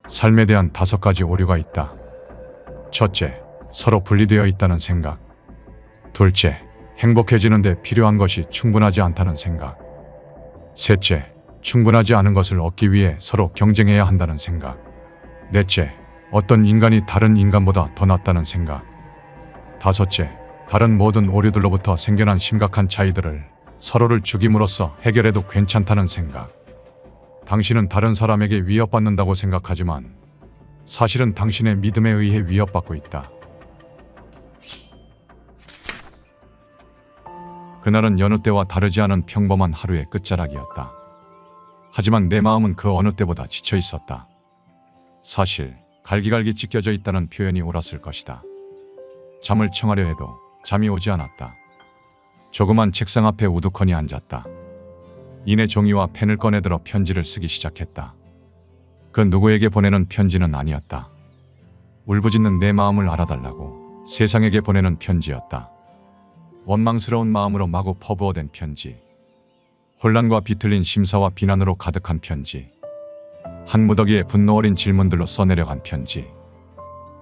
삶에 대한 5가지 오류가 있다. 첫째, 서로 분리되어 있다는 생각. 둘째, 행복해지는데 필요한 것이 충분하지 않다는 생각. 셋째, 충분하지 않은 것을 얻기 위해 서로 경쟁해야 한다는 생각. 넷째, 어떤 인간이 다른 인간보다 더 낫다는 생각. 다섯째, 다른 모든 오류들로부터 생겨난 심각한 차이들을 서로를 죽임으로써 해결해도 괜찮다는 생각. 당신은 다른 사람에게 위협받는다고 생각하지만 사실은 당신의 믿음에 의해 위협받고 있다. 그날은 여느 때와 다르지 않은 평범한 하루의 끝자락이었다. 하지만 내 마음은 그 어느 때보다 지쳐 있었다. 사실 갈기갈기 찢겨져 있다는 표현이 옳았을 것이다. 잠을 청하려 해도 잠이 오지 않았다. 조그만 책상 앞에 우두커니 앉았다. 이내 종이와 펜을 꺼내들어 편지를 쓰기 시작했다. 그 누구에게 보내는 편지는 아니었다. 울부짖는 내 마음을 알아달라고 세상에게 보내는 편지였다. 원망스러운 마음으로 마구 퍼부어댄 편지. 혼란과 비틀린 심사와 비난으로 가득한 편지. 한 무더기에 분노 어린 질문들로 써내려간 편지.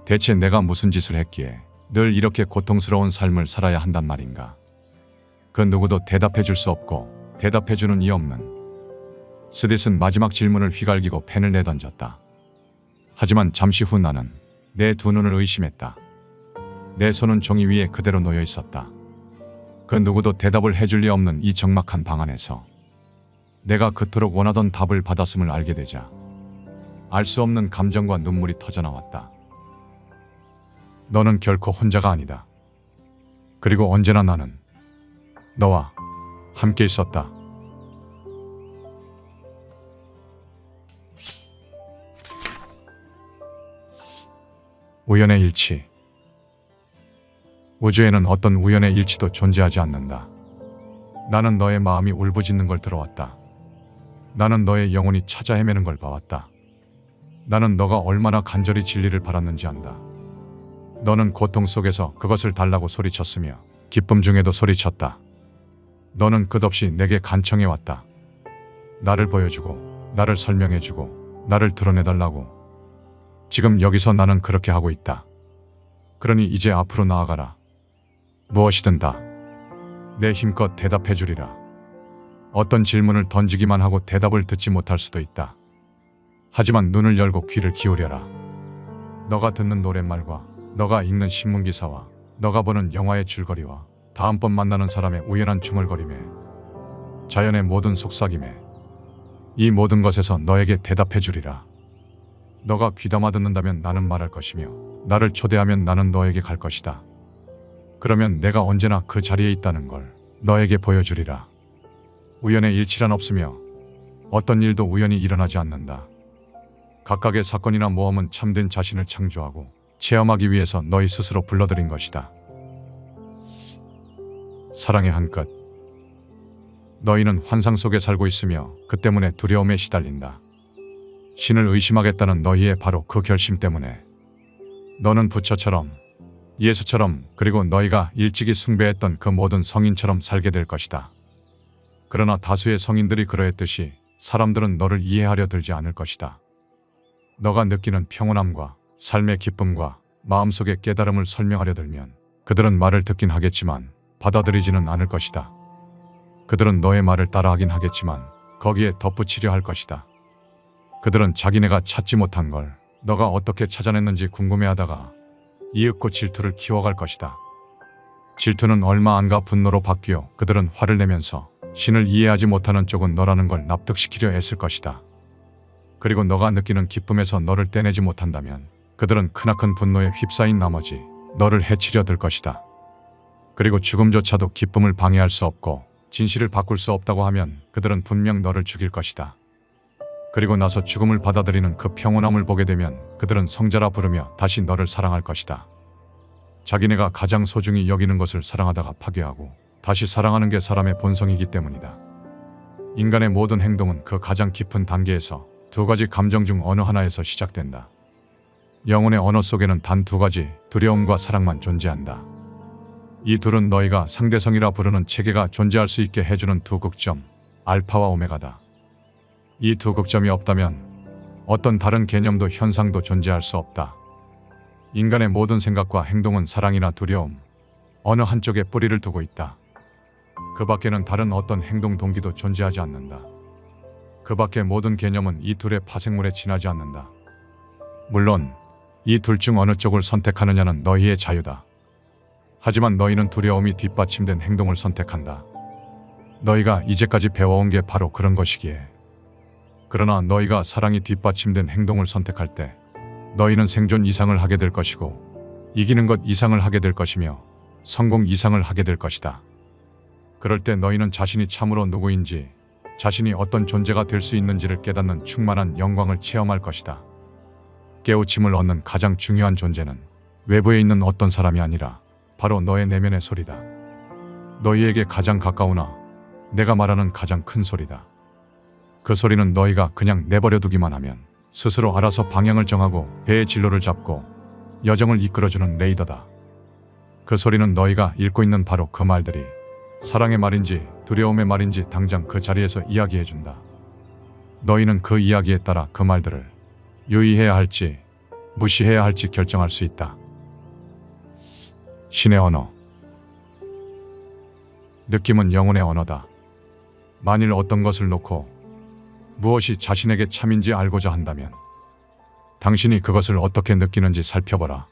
대체 내가 무슨 짓을 했기에 늘 이렇게 고통스러운 삶을 살아야 한단 말인가. 그 누구도 대답해 줄 수 없고 대답해 주는 이 없는. 스댓은 마지막 질문을 휘갈기고 펜을 내던졌다. 하지만 잠시 후 나는 내 두 눈을 의심했다. 내 손은 종이 위에 그대로 놓여 있었다. 그 누구도 대답을 해줄 리 없는 이 적막한 방 안에서 내가 그토록 원하던 답을 받았음을 알게 되자 알 수 없는 감정과 눈물이 터져나왔다. 너는 결코 혼자가 아니다. 그리고 언제나 나는 너와 함께 있었다. 우연의 일치. 우주에는 어떤 우연의 일치도 존재하지 않는다. 나는 너의 마음이 울부짖는 걸 들어왔다. 나는 너의 영혼이 찾아 헤매는 걸 봐왔다. 나는 너가 얼마나 간절히 진리를 바랐는지 안다. 너는 고통 속에서 그것을 달라고 소리쳤으며 기쁨 중에도 소리쳤다. 너는 끝없이 내게 간청해왔다. 나를 보여주고 나를 설명해주고 나를 드러내달라고. 지금 여기서 나는 그렇게 하고 있다. 그러니 이제 앞으로 나아가라. 무엇이든 다 내 힘껏 대답해주리라. 어떤 질문을 던지기만 하고 대답을 듣지 못할 수도 있다. 하지만 눈을 열고 귀를 기울여라. 너가 듣는 노랫말과 너가 읽는 신문기사와 너가 보는 영화의 줄거리와 다음번 만나는 사람의 우연한 중얼거림에 자연의 모든 속삭임에 이 모든 것에서 너에게 대답해주리라. 너가 귀담아 듣는다면 나는 말할 것이며 나를 초대하면 나는 너에게 갈 것이다. 그러면 내가 언제나 그 자리에 있다는 걸 너에게 보여주리라. 우연의 일치란 없으며 어떤 일도 우연히 일어나지 않는다. 각각의 사건이나 모험은 참된 자신을 창조하고 체험하기 위해서 너희 스스로 불러들인 것이다. 사랑의 한 끝. 너희는 환상 속에 살고 있으며 그 때문에 두려움에 시달린다. 신을 의심하겠다는 너희의 바로 그 결심 때문에 너는 부처처럼 예수처럼 그리고 너희가 일찍이 숭배했던 그 모든 성인처럼 살게 될 것이다. 그러나 다수의 성인들이 그러했듯이 사람들은 너를 이해하려 들지 않을 것이다. 너가 느끼는 평온함과 삶의 기쁨과 마음속의 깨달음을 설명하려 들면 그들은 말을 듣긴 하겠지만 받아들이지는 않을 것이다. 그들은 너의 말을 따라하긴 하겠지만 거기에 덧붙이려 할 것이다. 그들은 자기네가 찾지 못한 걸 너가 어떻게 찾아냈는지 궁금해하다가 이윽고 질투를 키워갈 것이다. 질투는 얼마 안 가 분노로 바뀌어 그들은 화를 내면서 신을 이해하지 못하는 쪽은 너라는 걸 납득시키려 애쓸 것이다. 그리고 너가 느끼는 기쁨에서 너를 떼내지 못한다면 그들은 크나큰 분노에 휩싸인 나머지 너를 해치려 들 것이다. 그리고 죽음조차도 기쁨을 방해할 수 없고 진실을 바꿀 수 없다고 하면 그들은 분명 너를 죽일 것이다. 그리고 나서 죽음을 받아들이는 그 평온함을 보게 되면 그들은 성자라 부르며 다시 너를 사랑할 것이다. 자기네가 가장 소중히 여기는 것을 사랑하다가 파괴하고 다시 사랑하는 게 사람의 본성이기 때문이다. 인간의 모든 행동은 그 가장 깊은 단계에서 두 가지 감정 중 어느 하나에서 시작된다. 영혼의 언어 속에는 단 두 가지, 두려움과 사랑만 존재한다. 이 둘은 너희가 상대성이라 부르는 체계가 존재할 수 있게 해주는 두 극점, 알파와 오메가다. 이 두 극점이 없다면 어떤 다른 개념도 현상도 존재할 수 없다. 인간의 모든 생각과 행동은 사랑이나 두려움, 어느 한쪽에 뿌리를 두고 있다. 그 밖에는 다른 어떤 행동 동기도 존재하지 않는다. 그 밖의 모든 개념은 이 둘의 파생물에 지나지 않는다. 물론 이 둘 중 어느 쪽을 선택하느냐는 너희의 자유다. 하지만 너희는 두려움이 뒷받침된 행동을 선택한다. 너희가 이제까지 배워온 게 바로 그런 것이기에. 그러나 너희가 사랑이 뒷받침된 행동을 선택할 때 너희는 생존 이상을 하게 될 것이고 이기는 것 이상을 하게 될 것이며 성공 이상을 하게 될 것이다. 그럴 때 너희는 자신이 참으로 누구인지, 자신이 어떤 존재가 될 수 있는지를 깨닫는 충만한 영광을 체험할 것이다. 깨우침을 얻는 가장 중요한 존재는 외부에 있는 어떤 사람이 아니라 바로 너의 내면의 소리다. 너희에게 가장 가까우나 내가 말하는 가장 큰 소리다. 그 소리는 너희가 그냥 내버려 두기만 하면 스스로 알아서 방향을 정하고 배의 진로를 잡고 여정을 이끌어주는 레이더다. 그 소리는 너희가 읽고 있는 바로 그 말들이 사랑의 말인지 두려움의 말인지 당장 그 자리에서 이야기해준다. 너희는 그 이야기에 따라 그 말들을 유의해야 할지 무시해야 할지 결정할 수 있다. 신의 언어. 느낌은 영혼의 언어다. 만일 어떤 것을 놓고 무엇이 자신에게 참인지 알고자 한다면 당신이 그것을 어떻게 느끼는지 살펴보라.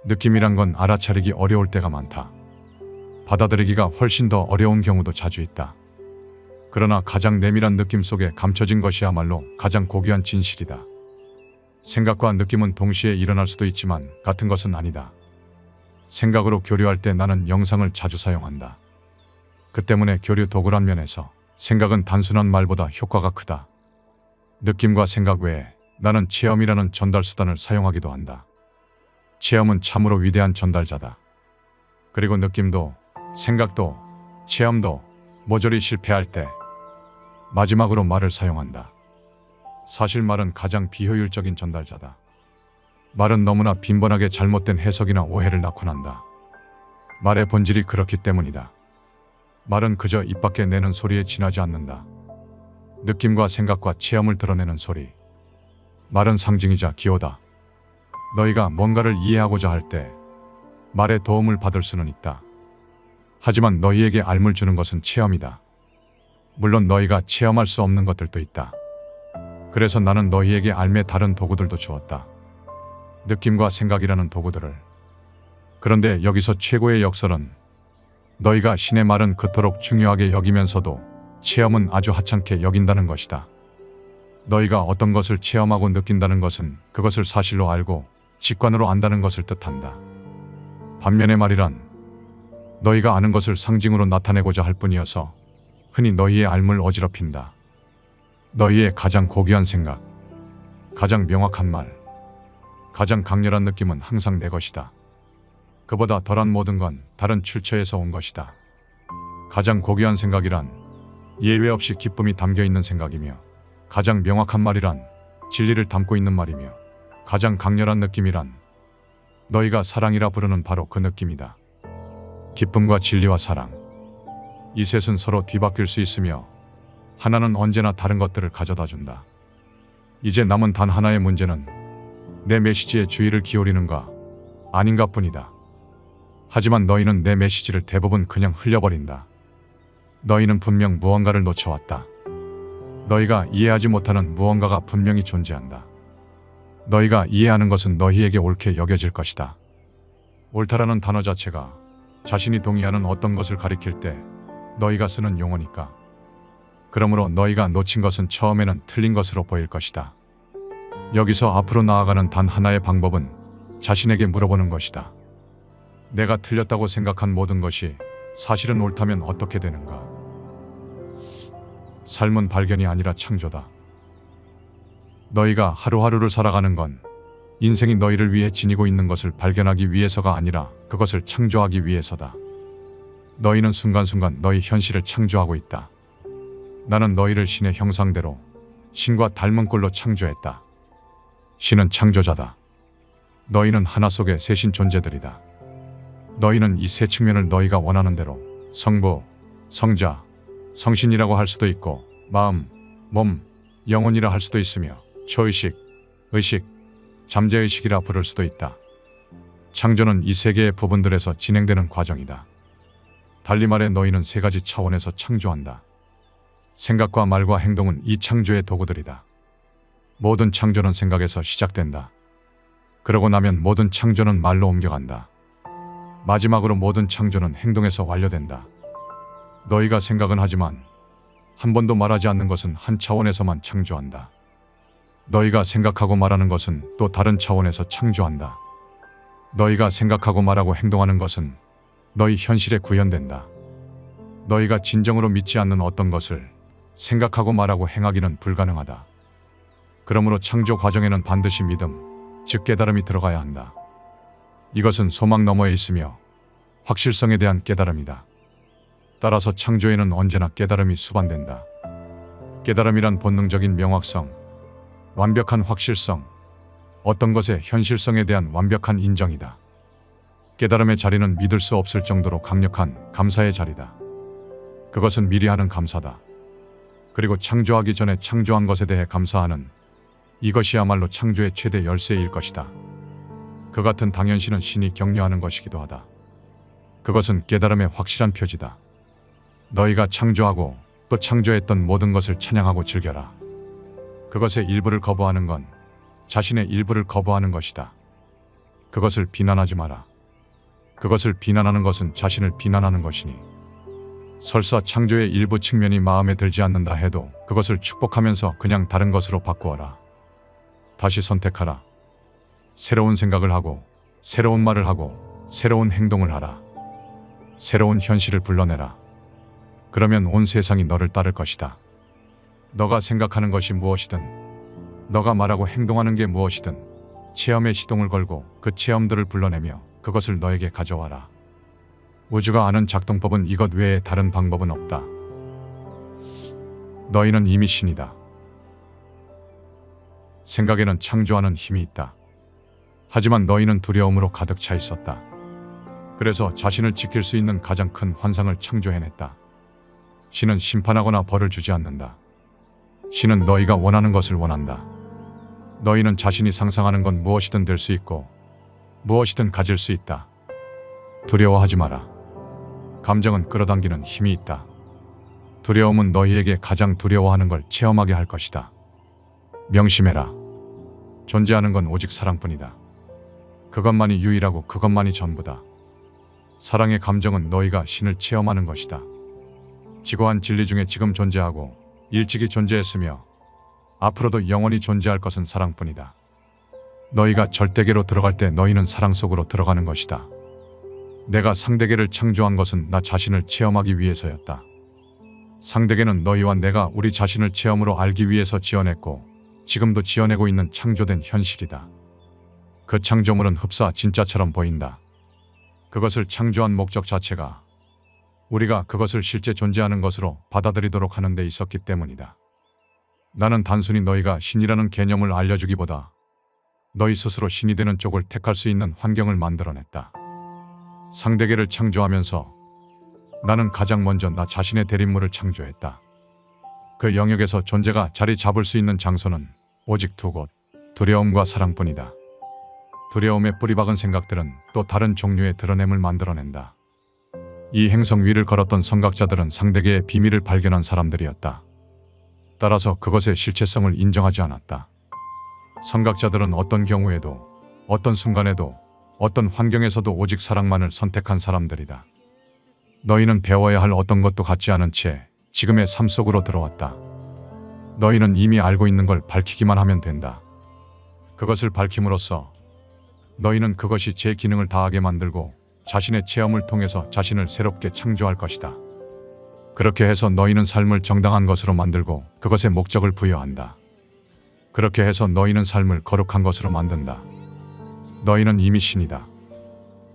느낌이란 건 알아차리기 어려울 때가 많다. 받아들이기가 훨씬 더 어려운 경우도 자주 있다. 그러나 가장 내밀한 느낌 속에 감춰진 것이야말로 가장 고귀한 진실이다. 생각과 느낌은 동시에 일어날 수도 있지만 같은 것은 아니다. 생각으로 교류할 때 나는 영상을 자주 사용한다. 그 때문에 교류 도구란 면에서 생각은 단순한 말보다 효과가 크다. 느낌과 생각 외에 나는 체험이라는 전달 수단을 사용하기도 한다. 체험은 참으로 위대한 전달자다. 그리고 느낌도 생각도 체험도 모조리 실패할 때 마지막으로 말을 사용한다. 사실 말은 가장 비효율적인 전달자다. 말은 너무나 빈번하게 잘못된 해석이나 오해를 낳곤 한다. 말의 본질이 그렇기 때문이다. 말은 그저 입 밖에 내는 소리에 지나지 않는다. 느낌과 생각과 체험을 드러내는 소리. 말은 상징이자 기호다. 너희가 뭔가를 이해하고자 할 때 말의 도움을 받을 수는 있다. 하지만 너희에게 알물 주는 것은 체험이다. 물론 너희가 체험할 수 없는 것들도 있다. 그래서 나는 너희에게 알매 다른 도구들도 주었다. 느낌과 생각이라는 도구들을. 그런데 여기서 최고의 역설은 너희가 신의 말은 그토록 중요하게 여기면서도 체험은 아주 하찮게 여긴다는 것이다. 너희가 어떤 것을 체험하고 느낀다는 것은 그것을 사실로 알고 직관으로 안다는 것을 뜻한다. 반면에 말이란 너희가 아는 것을 상징으로 나타내고자 할 뿐이어서 흔히 너희의 알물 어지럽힌다. 너희의 가장 고귀한 생각, 가장 명확한 말, 가장 강렬한 느낌은 항상 내 것이다. 그보다 덜한 모든 건 다른 출처에서 온 것이다. 가장 고귀한 생각이란 예외 없이 기쁨이 담겨 있는 생각이며, 가장 명확한 말이란 진리를 담고 있는 말이며, 가장 강렬한 느낌이란 너희가 사랑이라 부르는 바로 그 느낌이다. 기쁨과 진리와 사랑, 이 셋은 서로 뒤바뀔 수 있으며 하나는 언제나 다른 것들을 가져다 준다. 이제 남은 단 하나의 문제는 내 메시지에 주의를 기울이는가 아닌가 뿐이다. 하지만 너희는 내 메시지를 대부분 그냥 흘려버린다. 너희는 분명 무언가를 놓쳐왔다. 너희가 이해하지 못하는 무언가가 분명히 존재한다. 너희가 이해하는 것은 너희에게 옳게 여겨질 것이다. 옳다라는 단어 자체가 자신이 동의하는 어떤 것을 가리킬 때 너희가 쓰는 용어니까. 그러므로 너희가 놓친 것은 처음에는 틀린 것으로 보일 것이다. 여기서 앞으로 나아가는 단 하나의 방법은 자신에게 물어보는 것이다. 내가 틀렸다고 생각한 모든 것이 사실은 옳다면 어떻게 되는가? 삶은 발견이 아니라 창조다. 너희가 하루하루를 살아가는 건 인생이 너희를 위해 지니고 있는 것을 발견하기 위해서가 아니라 그것을 창조하기 위해서다. 너희는 순간순간 너희 현실을 창조하고 있다. 나는 너희를 신의 형상대로 신과 닮은 꼴로 창조했다. 신은 창조자다. 너희는 하나 속의 셋인 존재들이다. 너희는 이 세 측면을 너희가 원하는 대로 성부, 성자, 성신이라고 할 수도 있고 마음, 몸, 영혼이라 할 수도 있으며 초의식, 의식, 잠재의식이라 부를 수도 있다. 창조는 이 세 개의 부분들에서 진행되는 과정이다. 달리 말해 너희는 세 가지 차원에서 창조한다. 생각과 말과 행동은 이 창조의 도구들이다. 모든 창조는 생각에서 시작된다. 그러고 나면 모든 창조는 말로 옮겨간다. 마지막으로 모든 창조는 행동에서 완료된다. 너희가 생각은 하지만 한 번도 말하지 않는 것은 한 차원에서만 창조한다. 너희가 생각하고 말하는 것은 또 다른 차원에서 창조한다. 너희가 생각하고 말하고 행동하는 것은 너희 현실에 구현된다. 너희가 진정으로 믿지 않는 어떤 것을 생각하고 말하고 행하기는 불가능하다. 그러므로 창조 과정에는 반드시 믿음, 즉 깨달음이 들어가야 한다. 이것은 소망 너머에 있으며 확실성에 대한 깨달음이다. 따라서 창조에는 언제나 깨달음이 수반된다. 깨달음이란 본능적인 명확성, 완벽한 확실성, 어떤 것의 현실성에 대한 완벽한 인정이다. 깨달음의 자리는 믿을 수 없을 정도로 강력한 감사의 자리다. 그것은 미리 하는 감사다. 그리고 창조하기 전에 창조한 것에 대해 감사하는 이것이야말로 창조의 최대 열쇠일 것이다. 그 같은 당연시는 신이 격려하는 것이기도 하다. 그것은 깨달음의 확실한 표지다. 너희가 창조하고 또 창조했던 모든 것을 찬양하고 즐겨라. 그것의 일부를 거부하는 건 자신의 일부를 거부하는 것이다. 그것을 비난하지 마라. 그것을 비난하는 것은 자신을 비난하는 것이니 설사 창조의 일부 측면이 마음에 들지 않는다 해도 그것을 축복하면서 그냥 다른 것으로 바꾸어라. 다시 선택하라. 새로운 생각을 하고 새로운 말을 하고 새로운 행동을 하라. 새로운 현실을 불러내라. 그러면 온 세상이 너를 따를 것이다. 너가 생각하는 것이 무엇이든 너가 말하고 행동하는 게 무엇이든 체험에 시동을 걸고 그 체험들을 불러내며 그것을 너에게 가져와라. 우주가 아는 작동법은 이것 외에 다른 방법은 없다. 너희는 이미 신이다. 생각에는 창조하는 힘이 있다. 하지만 너희는 두려움으로 가득 차 있었다. 그래서 자신을 지킬 수 있는 가장 큰 환상을 창조해냈다. 신은 심판하거나 벌을 주지 않는다. 신은 너희가 원하는 것을 원한다. 너희는 자신이 상상하는 건 무엇이든 될 수 있고 무엇이든 가질 수 있다. 두려워하지 마라. 감정은 끌어당기는 힘이 있다. 두려움은 너희에게 가장 두려워하는 걸 체험하게 할 것이다. 명심해라. 존재하는 건 오직 사랑뿐이다. 그것만이 유일하고 그것만이 전부다. 사랑의 감정은 너희가 신을 체험하는 것이다. 지고한 진리 중에 지금 존재하고 일찍이 존재했으며 앞으로도 영원히 존재할 것은 사랑뿐이다. 너희가 절대계로 들어갈 때 너희는 사랑 속으로 들어가는 것이다. 내가 상대계를 창조한 것은 나 자신을 체험하기 위해서였다. 상대계는 너희와 내가 우리 자신을 체험으로 알기 위해서 지어냈고 지금도 지어내고 있는 창조된 현실이다. 그 창조물은 흡사 진짜처럼 보인다. 그것을 창조한 목적 자체가 우리가 그것을 실제 존재하는 것으로 받아들이도록 하는 데 있었기 때문이다. 나는 단순히 너희가 신이라는 개념을 알려주기보다 너희 스스로 신이 되는 쪽을 택할 수 있는 환경을 만들어냈다. 상대계를 창조하면서 나는 가장 먼저 나 자신의 대립물을 창조했다. 그 영역에서 존재가 자리 잡을 수 있는 장소는 오직 두 곳, 두려움과 사랑뿐이다. 두려움에 뿌리박은 생각들은 또 다른 종류의 드러냄을 만들어낸다. 이 행성 위를 걸었던 선각자들은 상대계의 비밀을 발견한 사람들이었다. 따라서 그것의 실체성을 인정하지 않았다. 선각자들은 어떤 경우에도, 어떤 순간에도, 어떤 환경에서도 오직 사랑만을 선택한 사람들이다. 너희는 배워야 할 어떤 것도 갖지 않은 채 지금의 삶 속으로 들어왔다. 너희는 이미 알고 있는 걸 밝히기만 하면 된다. 그것을 밝힘으로써 너희는 그것이 제 기능을 다하게 만들고 자신의 체험을 통해서 자신을 새롭게 창조할 것이다. 그렇게 해서 너희는 삶을 정당한 것으로 만들고 그것에 목적을 부여한다. 그렇게 해서 너희는 삶을 거룩한 것으로 만든다. 너희는 이미 신이다.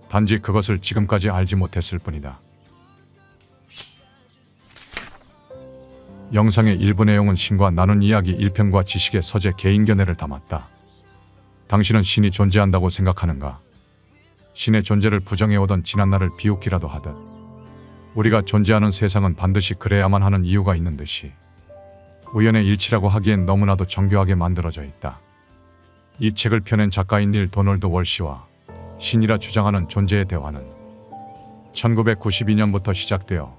단지 그것을 지금까지 알지 못했을 뿐이다. 영상의 일부 내용은 신과 나눈 이야기 1편과 지식의 서재 개인 견해를 담았다. 당신은 신이 존재한다고 생각하는가? 신의 존재를 부정해오던 지난날을 비웃기라도 하듯 우리가 존재하는 세상은 반드시 그래야만 하는 이유가 있는 듯이 우연의 일치라고 하기엔 너무나도 정교하게 만들어져 있다. 이 책을 펴낸 작가인 닐 도널드 월시와 신이라 주장하는 존재의 대화는 1992년부터 시작되어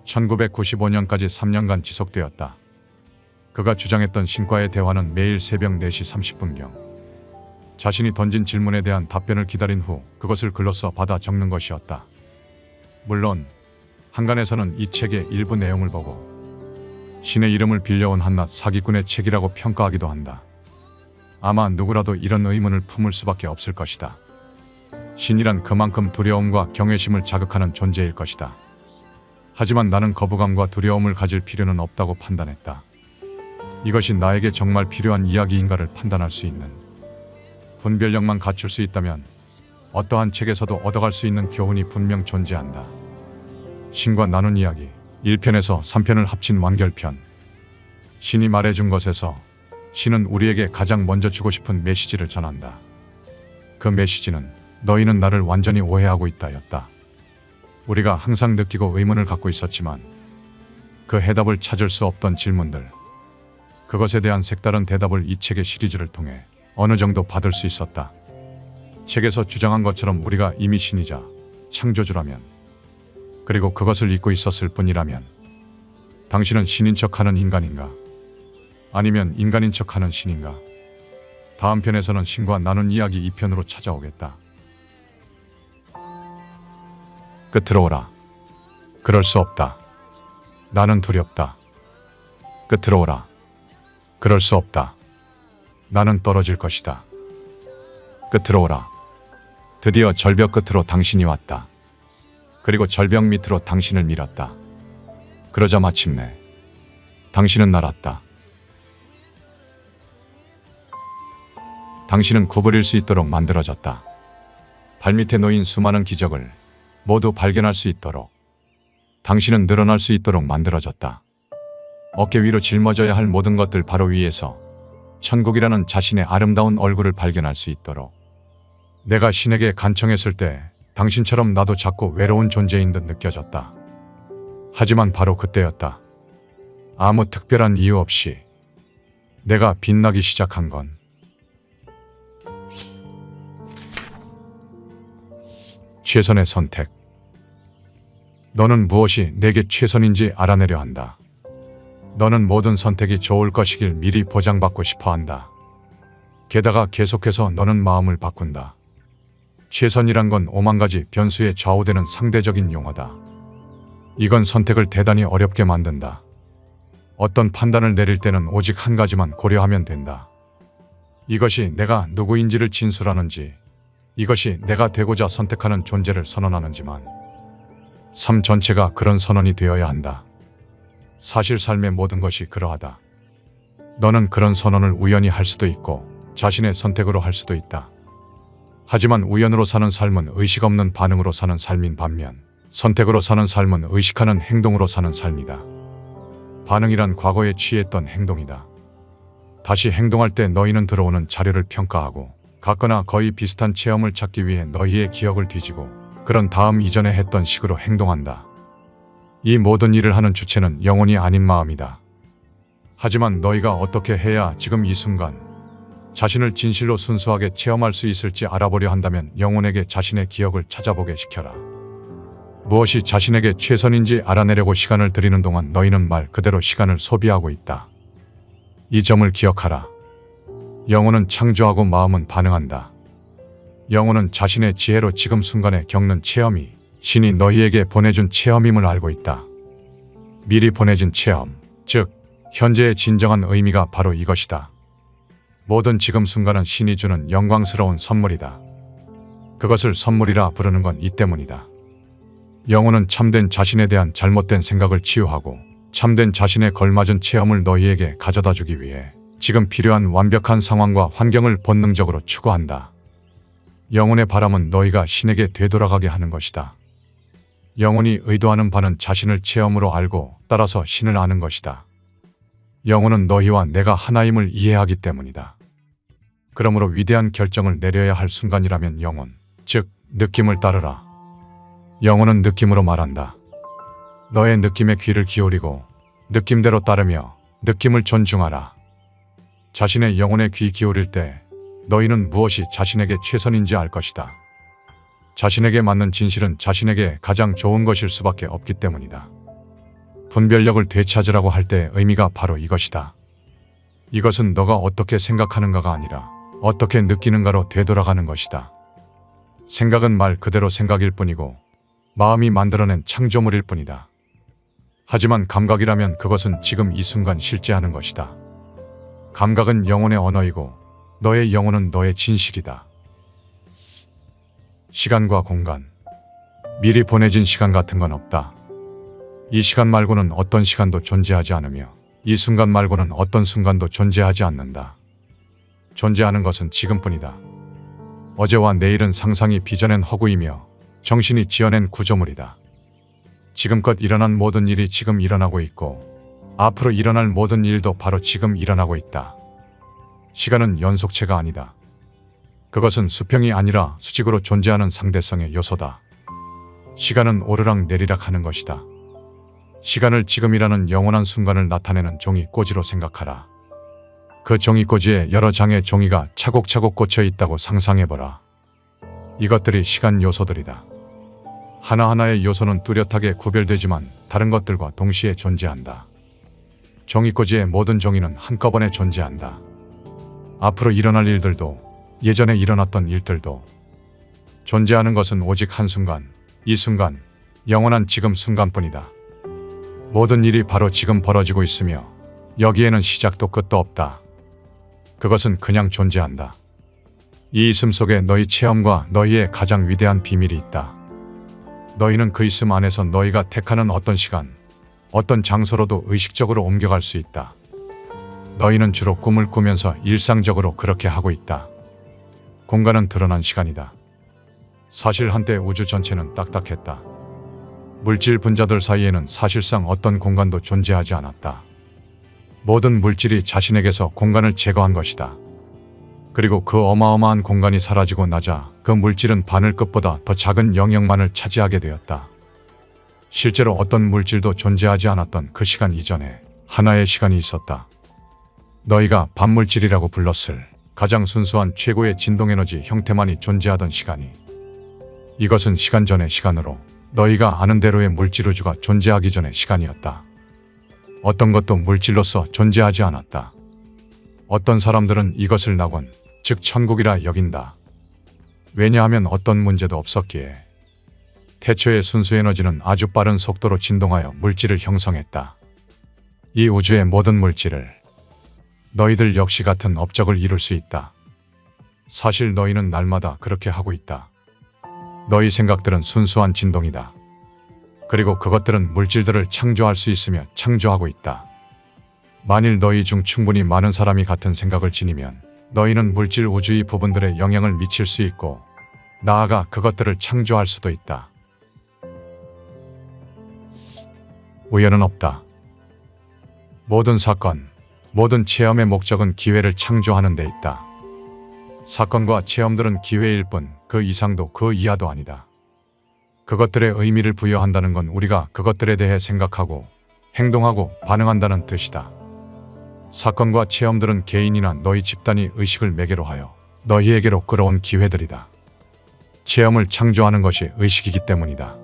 1995년까지 3년간 지속되었다. 그가 주장했던 신과의 대화는 매일 새벽 4시 30분경 자신이 던진 질문에 대한 답변을 기다린 후 그것을 글로써 받아 적는 것이었다. 물론 한간에서는 이 책의 일부 내용을 보고 신의 이름을 빌려온 한낱 사기꾼의 책이라고 평가하기도 한다. 아마 누구라도 이런 의문을 품을 수밖에 없을 것이다. 신이란 그만큼 두려움과 경외심을 자극하는 존재일 것이다. 하지만 나는 거부감과 두려움을 가질 필요는 없다고 판단했다. 이것이 나에게 정말 필요한 이야기인가를 판단할 수 있는 분별력만 갖출 수 있다면 어떠한 책에서도 얻어갈 수 있는 교훈이 분명 존재한다. 신과 나눈 이야기 1편에서 3편을 합친 완결편. 신이 말해준 것에서 신은 우리에게 가장 먼저 주고 싶은 메시지를 전한다. 그 메시지는 너희는 나를 완전히 오해하고 있다였다. 우리가 항상 느끼고 의문을 갖고 있었지만 그 해답을 찾을 수 없던 질문들, 그것에 대한 색다른 대답을 이 책의 시리즈를 통해 어느 정도 받을 수 있었다. 책에서 주장한 것처럼 우리가 이미 신이자 창조주라면, 그리고 그것을 잊고 있었을 뿐이라면 당신은 신인 척하는 인간인가? 아니면 인간인 척하는 신인가? 다음 편에서는 신과 나눈 이야기 2편으로 찾아오겠다. 끝으로 오라. 그럴 수 없다. 나는 두렵다. 끝으로 오라. 그럴 수 없다. 나는 떨어질 것이다. 끝으로 오라. 드디어 절벽 끝으로 당신이 왔다. 그리고 절벽 밑으로 당신을 밀었다. 그러자 마침내 당신은 날았다. 당신은 구부릴 수 있도록 만들어졌다. 발밑에 놓인 수많은 기적을 모두 발견할 수 있도록 당신은 늘어날 수 있도록 만들어졌다. 어깨 위로 짊어져야 할 모든 것들 바로 위에서 천국이라는 자신의 아름다운 얼굴을 발견할 수 있도록. 내가 신에게 간청했을 때 당신처럼 나도 작고 외로운 존재인 듯 느껴졌다. 하지만 바로 그때였다. 아무 특별한 이유 없이 내가 빛나기 시작한 건 최선의 선택. 너는 무엇이 내게 최선인지 알아내려 한다. 너는 모든 선택이 좋을 것이길 미리 보장받고 싶어 한다. 게다가 계속해서 너는 마음을 바꾼다. 최선이란 건 오만 가지 변수에 좌우되는 상대적인 용어다. 이건 선택을 대단히 어렵게 만든다. 어떤 판단을 내릴 때는 오직 한 가지만 고려하면 된다. 이것이 내가 누구인지를 진술하는지, 이것이 내가 되고자 선택하는 존재를 선언하는지만, 삶 전체가 그런 선언이 되어야 한다. 사실 삶의 모든 것이 그러하다. 너는 그런 선언을 우연히 할 수도 있고 자신의 선택으로 할 수도 있다. 하지만 우연으로 사는 삶은 의식 없는 반응으로 사는 삶인 반면 선택으로 사는 삶은 의식하는 행동으로 사는 삶이다. 반응이란 과거에 취했던 행동이다. 다시 행동할 때 너희는 들어오는 자료를 평가하고 같거나 거의 비슷한 체험을 찾기 위해 너희의 기억을 뒤지고 그런 다음 이전에 했던 식으로 행동한다. 이 모든 일을 하는 주체는 영혼이 아닌 마음이다. 하지만 너희가 어떻게 해야 지금 이 순간 자신을 진실로 순수하게 체험할 수 있을지 알아보려 한다면 영혼에게 자신의 기억을 찾아보게 시켜라. 무엇이 자신에게 최선인지 알아내려고 시간을 들이는 동안 너희는 말 그대로 시간을 소비하고 있다. 이 점을 기억하라. 영혼은 창조하고 마음은 반응한다. 영혼은 자신의 지혜로 지금 순간에 겪는 체험이 신이 너희에게 보내준 체험임을 알고 있다. 미리 보내준 체험, 즉 현재의 진정한 의미가 바로 이것이다. 모든 지금 순간은 신이 주는 영광스러운 선물이다. 그것을 선물이라 부르는 건 이 때문이다. 영혼은 참된 자신에 대한 잘못된 생각을 치유하고 참된 자신에 걸맞은 체험을 너희에게 가져다 주기 위해 지금 필요한 완벽한 상황과 환경을 본능적으로 추구한다. 영혼의 바람은 너희가 신에게 되돌아가게 하는 것이다. 영혼이 의도하는 바는 자신을 체험으로 알고 따라서 신을 아는 것이다. 영혼은 너희와 내가 하나임을 이해하기 때문이다. 그러므로 위대한 결정을 내려야 할 순간이라면 영혼, 즉 느낌을 따르라. 영혼은 느낌으로 말한다. 너의 느낌에 귀를 기울이고 느낌대로 따르며 느낌을 존중하라. 자신의 영혼에 귀 기울일 때 너희는 무엇이 자신에게 최선인지 알 것이다. 자신에게 맞는 진실은 자신에게 가장 좋은 것일 수밖에 없기 때문이다. 분별력을 되찾으라고 할 때의 의미가 바로 이것이다. 이것은 너가 어떻게 생각하는가가 아니라 어떻게 느끼는가로 되돌아가는 것이다. 생각은 말 그대로 생각일 뿐이고 마음이 만들어낸 창조물일 뿐이다. 하지만 감각이라면 그것은 지금 이 순간 실제하는 것이다. 감각은 영혼의 언어이고 너의 영혼은 너의 진실이다. 시간과 공간, 미리 보내진 시간 같은 건 없다. 이 시간 말고는 어떤 시간도 존재하지 않으며 이 순간 말고는 어떤 순간도 존재하지 않는다. 존재하는 것은 지금뿐이다. 어제와 내일은 상상이 빚어낸 허구이며 정신이 지어낸 구조물이다. 지금껏 일어난 모든 일이 지금 일어나고 있고 앞으로 일어날 모든 일도 바로 지금 일어나고 있다. 시간은 연속체가 아니다. 그것은 수평이 아니라 수직으로 존재하는 상대성의 요소다. 시간은 오르락 내리락 하는 것이다. 시간을 지금이라는 영원한 순간을 나타내는 종이꼬지로 생각하라. 그 종이꼬지에 여러 장의 종이가 차곡차곡 꽂혀 있다고 상상해보라. 이것들이 시간 요소들이다. 하나하나의 요소는 뚜렷하게 구별되지만 다른 것들과 동시에 존재한다. 종이꼬지의 모든 종이는 한꺼번에 존재한다. 앞으로 일어날 일들도 예전에 일어났던 일들도 존재하는 것은 오직 한순간, 이 순간, 영원한 지금 순간뿐이다. 모든 일이 바로 지금 벌어지고 있으며 여기에는 시작도 끝도 없다. 그것은 그냥 존재한다. 이 있음 속에 너희 체험과 너희의 가장 위대한 비밀이 있다. 너희는 그 있음 안에서 너희가 택하는 어떤 시간, 어떤 장소로도 의식적으로 옮겨갈 수 있다. 너희는 주로 꿈을 꾸면서 일상적으로 그렇게 하고 있다. 공간은 드러난 시간이다. 사실 한때 우주 전체는 딱딱했다. 물질 분자들 사이에는 사실상 어떤 공간도 존재하지 않았다. 모든 물질이 자신에게서 공간을 제거한 것이다. 그리고 그 어마어마한 공간이 사라지고 나자 그 물질은 바늘끝보다 더 작은 영역만을 차지하게 되었다. 실제로 어떤 물질도 존재하지 않았던 그 시간 이전에 하나의 시간이 있었다. 너희가 반물질이라고 불렀을 가장 순수한 최고의 진동에너지 형태만이 존재하던 시간이, 이것은 시간 전의 시간으로 너희가 아는 대로의 물질우주가 존재하기 전의 시간이었다. 어떤 것도 물질로서 존재하지 않았다. 어떤 사람들은 이것을 낙원, 즉 천국이라 여긴다. 왜냐하면 어떤 문제도 없었기에. 태초의 순수 에너지는 아주 빠른 속도로 진동하여 물질을 형성했다. 이 우주의 모든 물질을 너희들 역시 같은 업적을 이룰 수 있다. 사실 너희는 날마다 그렇게 하고 있다. 너희 생각들은 순수한 진동이다. 그리고 그것들은 물질들을 창조할 수 있으며 창조하고 있다. 만일 너희 중 충분히 많은 사람이 같은 생각을 지니면 너희는 물질 우주의 부분들에 영향을 미칠 수 있고 나아가 그것들을 창조할 수도 있다. 우연은 없다. 모든 사건, 모든 체험의 목적은 기회를 창조하는 데 있다. 사건과 체험들은 기회일 뿐 그 이상도 그 이하도 아니다. 그것들의 의미를 부여한다는 건 우리가 그것들에 대해 생각하고 행동하고 반응한다는 뜻이다. 사건과 체험들은 개인이나 너희 집단이 의식을 매개로 하여 너희에게로 끌어온 기회들이다. 체험을 창조하는 것이 의식이기 때문이다.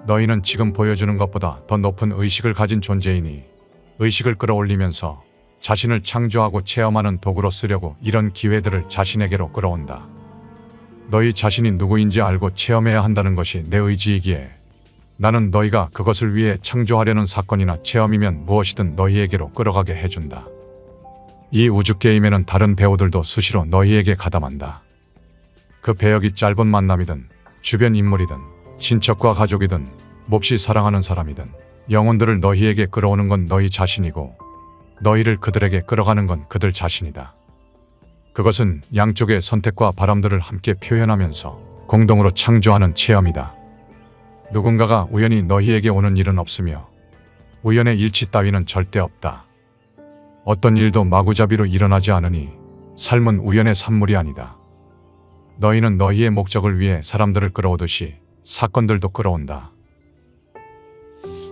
너희는 지금 보여주는 것보다 더 높은 의식을 가진 존재이니 의식을 끌어올리면서 자신을 창조하고 체험하는 도구로 쓰려고 이런 기회들을 자신에게로 끌어온다. 너희 자신이 누구인지 알고 체험해야 한다는 것이 내 의지이기에 나는 너희가 그것을 위해 창조하려는 사건이나 체험이면 무엇이든 너희에게로 끌어가게 해준다. 이 우주게임에는 다른 배우들도 수시로 너희에게 가담한다. 그 배역이 짧은 만남이든 주변 인물이든 친척과 가족이든 몹시 사랑하는 사람이든 영혼들을 너희에게 끌어오는 건 너희 자신이고 너희를 그들에게 끌어가는 건 그들 자신이다. 그것은 양쪽의 선택과 바람들을 함께 표현하면서 공동으로 창조하는 체험이다. 누군가가 우연히 너희에게 오는 일은 없으며 우연의 일치 따위는 절대 없다. 어떤 일도 마구잡이로 일어나지 않으니 삶은 우연의 산물이 아니다. 너희는 너희의 목적을 위해 사람들을 끌어오듯이 사건들도 끌어온다.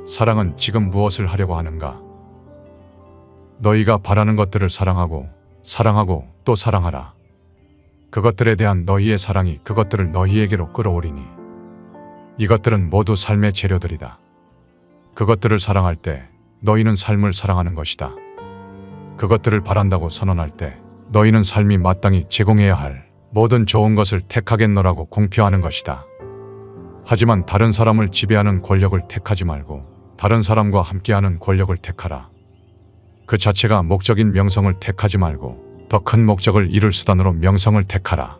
사랑은 지금 무엇을 하려고 하는가? 너희가 바라는 것들을 사랑하고 사랑하고 또 사랑하라. 그것들에 대한 너희의 사랑이 그것들을 너희에게로 끌어오리니 이것들은 모두 삶의 재료들이다. 그것들을 사랑할 때 너희는 삶을 사랑하는 것이다. 그것들을 바란다고 선언할 때 너희는 삶이 마땅히 제공해야 할 모든 좋은 것을 택하겠노라고 공표하는 것이다. 하지만 다른 사람을 지배하는 권력을 택하지 말고 다른 사람과 함께하는 권력을 택하라. 그 자체가 목적인 명성을 택하지 말고 더 큰 목적을 이룰 수단으로 명성을 택하라.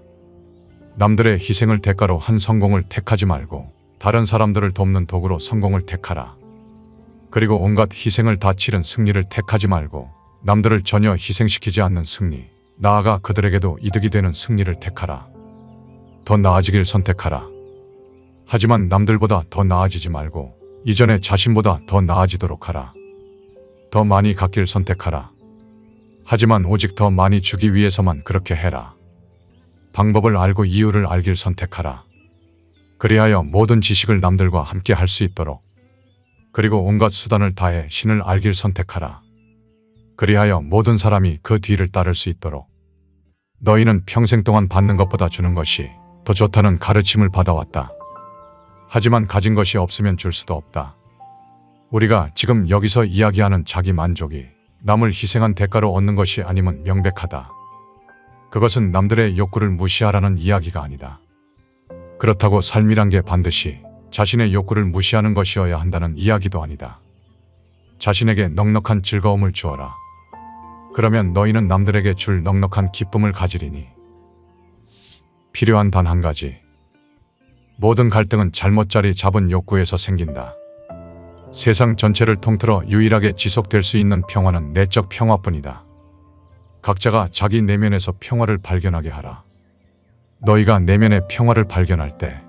남들의 희생을 대가로 한 성공을 택하지 말고 다른 사람들을 돕는 도구로 성공을 택하라. 그리고 온갖 희생을 다 치른 승리를 택하지 말고 남들을 전혀 희생시키지 않는 승리, 나아가 그들에게도 이득이 되는 승리를 택하라. 더 나아지길 선택하라. 하지만 남들보다 더 나아지지 말고 이전에 자신보다 더 나아지도록 하라. 더 많이 갖길 선택하라. 하지만 오직 더 많이 주기 위해서만 그렇게 해라. 방법을 알고 이유를 알길 선택하라. 그리하여 모든 지식을 남들과 함께 할 수 있도록, 그리고 온갖 수단을 다해 신을 알길 선택하라. 그리하여 모든 사람이 그 뒤를 따를 수 있도록. 너희는 평생 동안 받는 것보다 주는 것이 더 좋다는 가르침을 받아왔다. 하지만 가진 것이 없으면 줄 수도 없다. 우리가 지금 여기서 이야기하는 자기 만족이 남을 희생한 대가로 얻는 것이 아님은 명백하다. 그것은 남들의 욕구를 무시하라는 이야기가 아니다. 그렇다고 삶이란 게 반드시 자신의 욕구를 무시하는 것이어야 한다는 이야기도 아니다. 자신에게 넉넉한 즐거움을 주어라. 그러면 너희는 남들에게 줄 넉넉한 기쁨을 가지리니. 필요한 단 한 가지. 모든 갈등은 잘못 자리 잡은 욕구에서 생긴다. 세상 전체를 통틀어 유일하게 지속될 수 있는 평화는 내적 평화뿐이다. 각자가 자기 내면에서 평화를 발견하게 하라. 너희가 내면의 평화를 발견할 때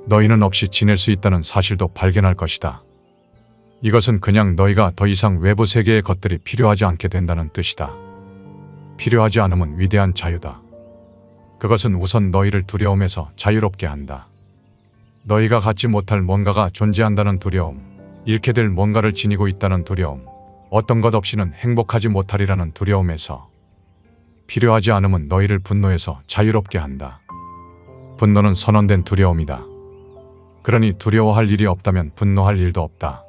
너희는 없이 지낼 수 있다는 사실도 발견할 것이다. 이것은 그냥 너희가 더 이상 외부 세계의 것들이 필요하지 않게 된다는 뜻이다. 필요하지 않음은 위대한 자유다. 그것은 우선 너희를 두려움에서 자유롭게 한다. 너희가 갖지 못할 뭔가가 존재한다는 두려움, 잃게 될 뭔가를 지니고 있다는 두려움, 어떤 것 없이는 행복하지 못하리라는 두려움에서, 필요하지 않음은 너희를 분노에서 자유롭게 한다. 분노는 선언된 두려움이다. 그러니 두려워할 일이 없다면 분노할 일도 없다.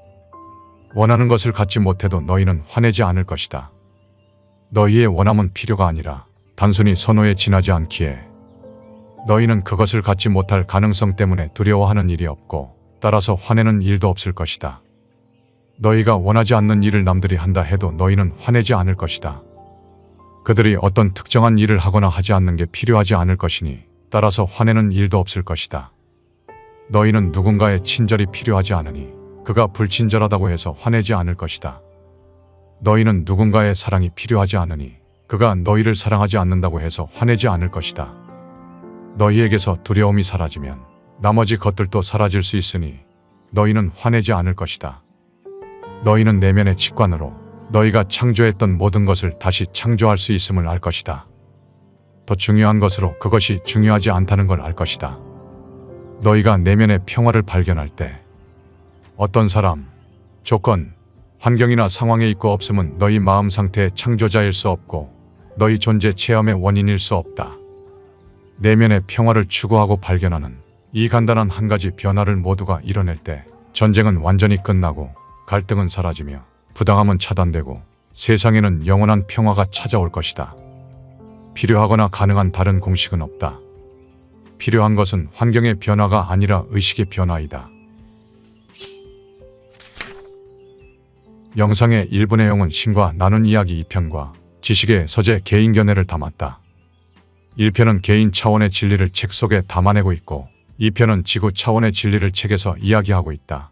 원하는 것을 갖지 못해도 너희는 화내지 않을 것이다. 너희의 원함은 필요가 아니라 단순히 선호에 지나지 않기에 너희는 그것을 갖지 못할 가능성 때문에 두려워하는 일이 없고 따라서 화내는 일도 없을 것이다. 너희가 원하지 않는 일을 남들이 한다 해도 너희는 화내지 않을 것이다. 그들이 어떤 특정한 일을 하거나 하지 않는 게 필요하지 않을 것이니 따라서 화내는 일도 없을 것이다. 너희는 누군가의 친절이 필요하지 않으니 그가 불친절하다고 해서 화내지 않을 것이다. 너희는 누군가의 사랑이 필요하지 않으니 그가 너희를 사랑하지 않는다고 해서 화내지 않을 것이다. 너희에게서 두려움이 사라지면 나머지 것들도 사라질 수 있으니 너희는 화내지 않을 것이다. 너희는 내면의 직관으로 너희가 창조했던 모든 것을 다시 창조할 수 있음을 알 것이다. 더 중요한 것으로 그것이 중요하지 않다는 걸 알 것이다. 너희가 내면의 평화를 발견할 때 어떤 사람, 조건, 환경이나 상황에 있고 없음은 너희 마음 상태의 창조자일 수 없고 너희 존재 체험의 원인일 수 없다. 내면의 평화를 추구하고 발견하는 이 간단한 한 가지 변화를 모두가 이뤄낼 때 전쟁은 완전히 끝나고 갈등은 사라지며 부당함은 차단되고 세상에는 영원한 평화가 찾아올 것이다. 필요하거나 가능한 다른 공식은 없다. 필요한 것은 환경의 변화가 아니라 의식의 변화이다. 영상의 일부 내용은 신과 나눈 이야기 2편과 지식의 서재 개인 견해를 담았다. 1편은 개인 차원의 진리를 책 속에 담아내고 있고 2편은 지구 차원의 진리를 책에서 이야기하고 있다.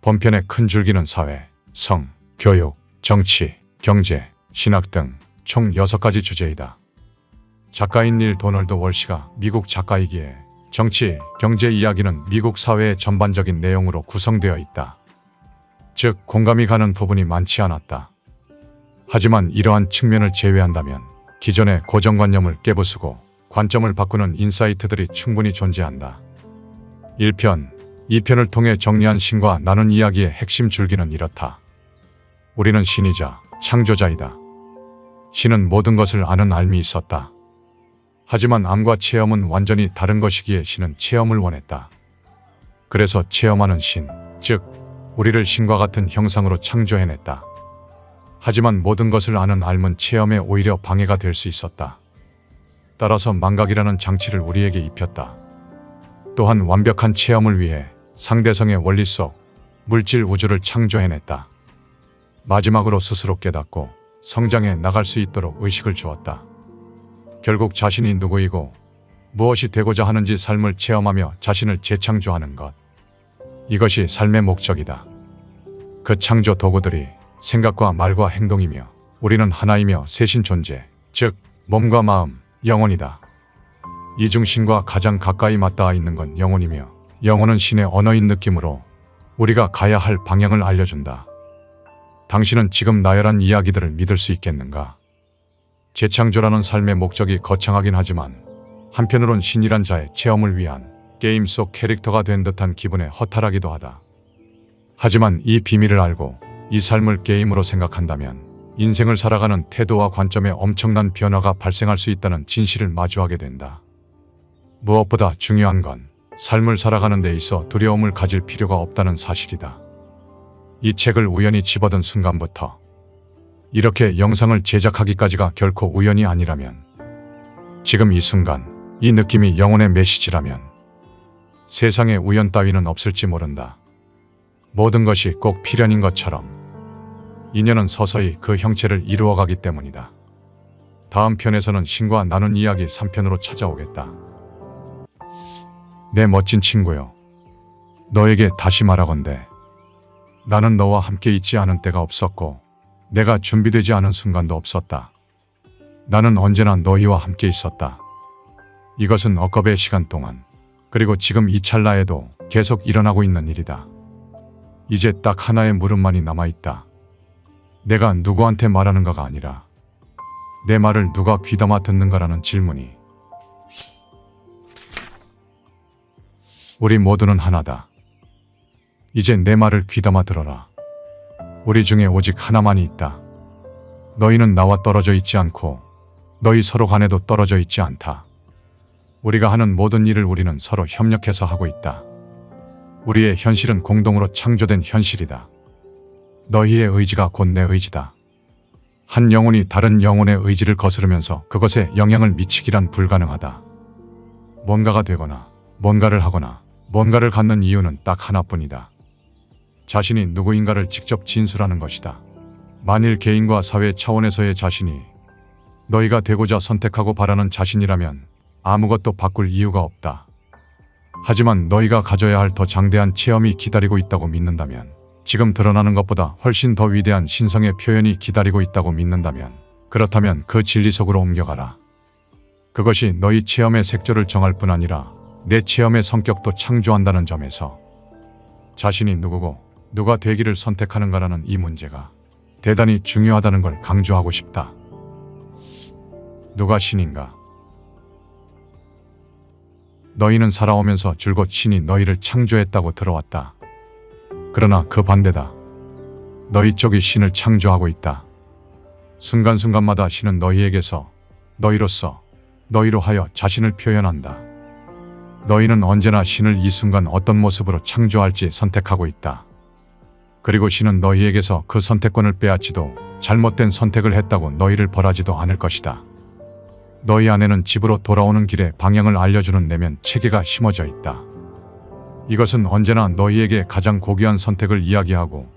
본편의 큰 줄기는 사회, 성, 교육, 정치, 경제, 신학 등 총 6가지 주제이다. 작가인 닐 도널드 월시가 미국 작가이기에 정치, 경제 이야기는 미국 사회의 전반적인 내용으로 구성되어 있다. 즉, 공감이 가는 부분이 많지 않았다. 하지만 이러한 측면을 제외한다면 기존의 고정관념을 깨부수고 관점을 바꾸는 인사이트들이 충분히 존재한다. 1편, 2편을 통해 정리한 신과 나눈 이야기의 핵심 줄기는 이렇다. 우리는 신이자 창조자이다. 신은 모든 것을 아는 알미 있었다. 하지만 암과 체험은 완전히 다른 것이기에 신은 체험을 원했다. 그래서 체험하는 신, 즉 우리를 신과 같은 형상으로 창조해냈다. 하지만 모든 것을 아는 알은 체험에 오히려 방해가 될 수 있었다. 따라서 망각이라는 장치를 우리에게 입혔다. 또한 완벽한 체험을 위해 상대성의 원리 속 물질 우주를 창조해냈다. 마지막으로 스스로 깨닫고 성장해 나갈 수 있도록 의식을 주었다. 결국 자신이 누구이고 무엇이 되고자 하는지 삶을 체험하며 자신을 재창조하는 것. 이것이 삶의 목적이다. 그 창조 도구들이 생각과 말과 행동이며 우리는 하나이며 셋인 존재, 즉 몸과 마음, 영혼이다. 이 중 신과 가장 가까이 맞닿아 있는 건 영혼이며 영혼은 신의 언어인 느낌으로 우리가 가야 할 방향을 알려준다. 당신은 지금 나열한 이야기들을 믿을 수 있겠는가? 재창조라는 삶의 목적이 거창하긴 하지만 한편으론 신이란 자의 체험을 위한 게임 속 캐릭터가 된 듯한 기분에 허탈하기도 하다. 하지만 이 비밀을 알고 이 삶을 게임으로 생각한다면 인생을 살아가는 태도와 관점에 엄청난 변화가 발생할 수 있다는 진실을 마주하게 된다. 무엇보다 중요한 건 삶을 살아가는 데 있어 두려움을 가질 필요가 없다는 사실이다. 이 책을 우연히 집어든 순간부터 이렇게 영상을 제작하기까지가 결코 우연이 아니라면, 지금 이 순간 이 느낌이 영혼의 메시지라면 세상에 우연 따위는 없을지 모른다. 모든 것이 꼭 필연인 것처럼 인연은 서서히 그 형체를 이루어가기 때문이다. 다음 편에서는 신과 나눈 이야기 3편으로 찾아오겠다. 내 멋진 친구요. 너에게 다시 말하건대 나는 너와 함께 있지 않은 때가 없었고 내가 준비되지 않은 순간도 없었다. 나는 언제나 너희와 함께 있었다. 이것은 억겁의 시간 동안 그리고 지금 이 찰나에도 계속 일어나고 있는 일이다. 이제 딱 하나의 물음만이 남아있다. 내가 누구한테 말하는가가 아니라 내 말을 누가 귀담아 듣는가라는 질문이. 우리 모두는 하나다. 이제 내 말을 귀담아 들어라. 우리 중에 오직 하나만이 있다. 너희는 나와 떨어져 있지 않고 너희 서로 간에도 떨어져 있지 않다. 우리가 하는 모든 일을 우리는 서로 협력해서 하고 있다. 우리의 현실은 공동으로 창조된 현실이다. 너희의 의지가 곧 내 의지다. 한 영혼이 다른 영혼의 의지를 거스르면서 그것에 영향을 미치기란 불가능하다. 뭔가가 되거나 뭔가를 하거나 뭔가를 갖는 이유는 딱 하나뿐이다. 자신이 누구인가를 직접 진술하는 것이다. 만일 개인과 사회 차원에서의 자신이 너희가 되고자 선택하고 바라는 자신이라면 아무것도 바꿀 이유가 없다. 하지만 너희가 가져야 할 더 장대한 체험이 기다리고 있다고 믿는다면, 지금 드러나는 것보다 훨씬 더 위대한 신성의 표현이 기다리고 있다고 믿는다면, 그렇다면 그 진리 속으로 옮겨가라. 그것이 너희 체험의 색조를 정할 뿐 아니라 내 체험의 성격도 창조한다는 점에서 자신이 누구고 누가 되기를 선택하는가라는 이 문제가 대단히 중요하다는 걸 강조하고 싶다. 누가 신인가? 너희는 살아오면서 줄곧 신이 너희를 창조했다고 들어왔다. 그러나 그 반대다. 너희 쪽이 신을 창조하고 있다. 순간순간마다 신은 너희에게서 너희로서 너희로 하여 자신을 표현한다. 너희는 언제나 신을 이 순간 어떤 모습으로 창조할지 선택하고 있다. 그리고 신은 너희에게서 그 선택권을 빼앗지도 잘못된 선택을 했다고 너희를 벌하지도 않을 것이다. 너희 안에는 집으로 돌아오는 길에 방향을 알려주는 내면 체계가 심어져 있다. 이것은 언제나 너희에게 가장 고귀한 선택을 이야기하고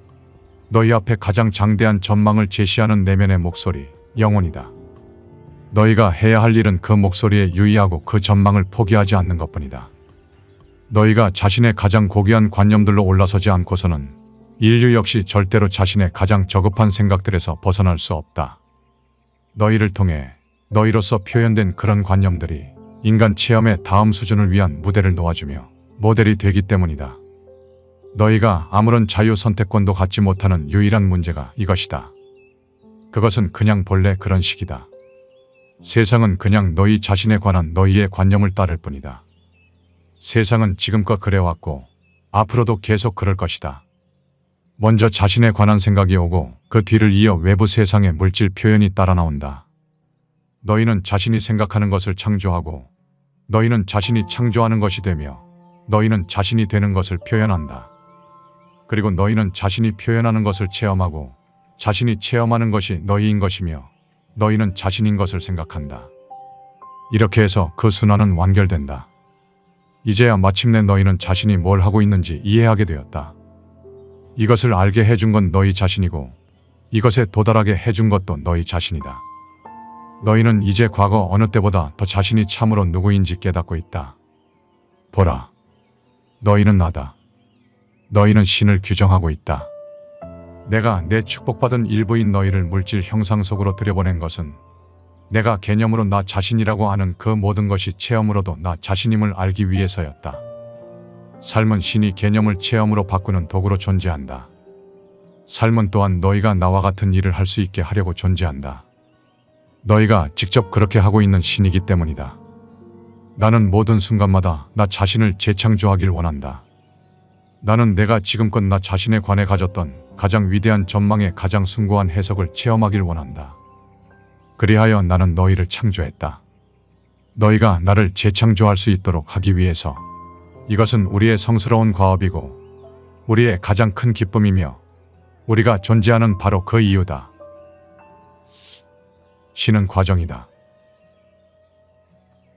너희 앞에 가장 장대한 전망을 제시하는 내면의 목소리, 영혼이다. 너희가 해야 할 일은 그 목소리에 유의하고 그 전망을 포기하지 않는 것뿐이다. 너희가 자신의 가장 고귀한 관념들로 올라서지 않고서는 인류 역시 절대로 자신의 가장 저급한 생각들에서 벗어날 수 없다. 너희를 통해 너희로서 표현된 그런 관념들이 인간 체험의 다음 수준을 위한 무대를 놓아주며 모델이 되기 때문이다. 너희가 아무런 자유 선택권도 갖지 못하는 유일한 문제가 이것이다. 그것은 그냥 본래 그런 식이다. 세상은 그냥 너희 자신에 관한 너희의 관념을 따를 뿐이다. 세상은 지금껏 그래왔고 앞으로도 계속 그럴 것이다. 먼저 자신에 관한 생각이 오고 그 뒤를 이어 외부 세상의 물질 표현이 따라 나온다. 너희는 자신이 생각하는 것을 창조하고 너희는 자신이 창조하는 것이 되며 너희는 자신이 되는 것을 표현한다. 그리고 너희는 자신이 표현하는 것을 체험하고 자신이 체험하는 것이 너희인 것이며 너희는 자신인 것을 생각한다. 이렇게 해서 그 순환은 완결된다. 이제야 마침내 너희는 자신이 뭘 하고 있는지 이해하게 되었다. 이것을 알게 해준 건 너희 자신이고 이것에 도달하게 해준 것도 너희 자신이다. 너희는 이제 과거 어느 때보다 더 자신이 참으로 누구인지 깨닫고 있다. 보라, 너희는 나다. 너희는 신을 규정하고 있다. 내가 내 축복받은 일부인 너희를 물질 형상 속으로 들여보낸 것은 내가 개념으로 나 자신이라고 하는 그 모든 것이 체험으로도 나 자신임을 알기 위해서였다. 삶은 신이 개념을 체험으로 바꾸는 도구로 존재한다. 삶은 또한 너희가 나와 같은 일을 할 수 있게 하려고 존재한다. 너희가 직접 그렇게 하고 있는 신이기 때문이다. 나는 모든 순간마다 나 자신을 재창조하길 원한다. 나는 내가 지금껏 나 자신에 관해 가졌던 가장 위대한 전망의 가장 숭고한 해석을 체험하길 원한다. 그리하여 나는 너희를 창조했다. 너희가 나를 재창조할 수 있도록 하기 위해서. 이것은 우리의 성스러운 과업이고 우리의 가장 큰 기쁨이며 우리가 존재하는 바로 그 이유다. 신은 과정이다.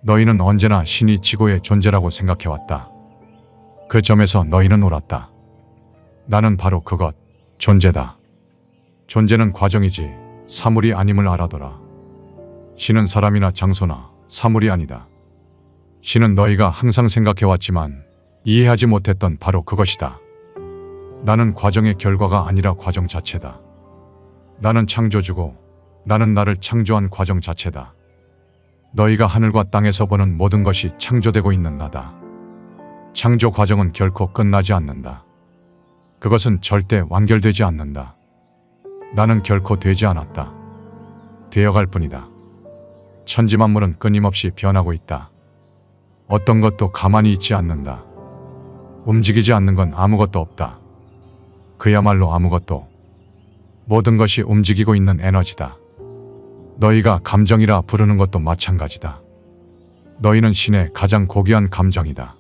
너희는 언제나 신이 지고의 존재라고 생각해왔다. 그 점에서 너희는 옳았다. 나는 바로 그것, 존재다. 존재는 과정이지 사물이 아님을 알아둬라. 신은 사람이나 장소나 사물이 아니다. 신은 너희가 항상 생각해왔지만 이해하지 못했던 바로 그것이다. 나는 과정의 결과가 아니라 과정 자체다. 나는 창조주고 나는 나를 창조한 과정 자체다. 너희가 하늘과 땅에서 보는 모든 것이 창조되고 있는 나다. 창조 과정은 결코 끝나지 않는다. 그것은 절대 완결되지 않는다. 나는 결코 되지 않았다. 되어갈 뿐이다. 천지만물은 끊임없이 변하고 있다. 어떤 것도 가만히 있지 않는다. 움직이지 않는 건 아무것도 없다. 그야말로 아무것도. 모든 것이 움직이고 있는 에너지다. 너희가 감정이라 부르는 것도 마찬가지다. 너희는 신의 가장 고귀한 감정이다.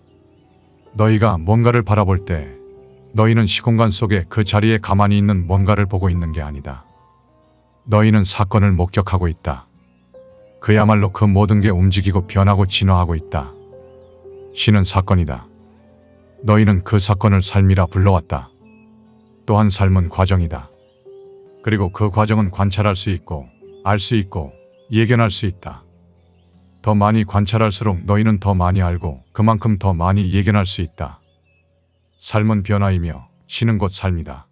너희가 뭔가를 바라볼 때 너희는 시공간 속에 그 자리에 가만히 있는 뭔가를 보고 있는 게 아니다. 너희는 사건을 목격하고 있다. 그야말로 그 모든 게 움직이고 변하고 진화하고 있다. 신은 사건이다. 너희는 그 사건을 삶이라 불러왔다. 또한 삶은 과정이다. 그리고 그 과정은 관찰할 수 있고 알 수 있고 예견할 수 있다. 더 많이 관찰할수록 너희는 더 많이 알고 그만큼 더 많이 예견할 수 있다. 삶은 변화이며 신은 곧 삶이다.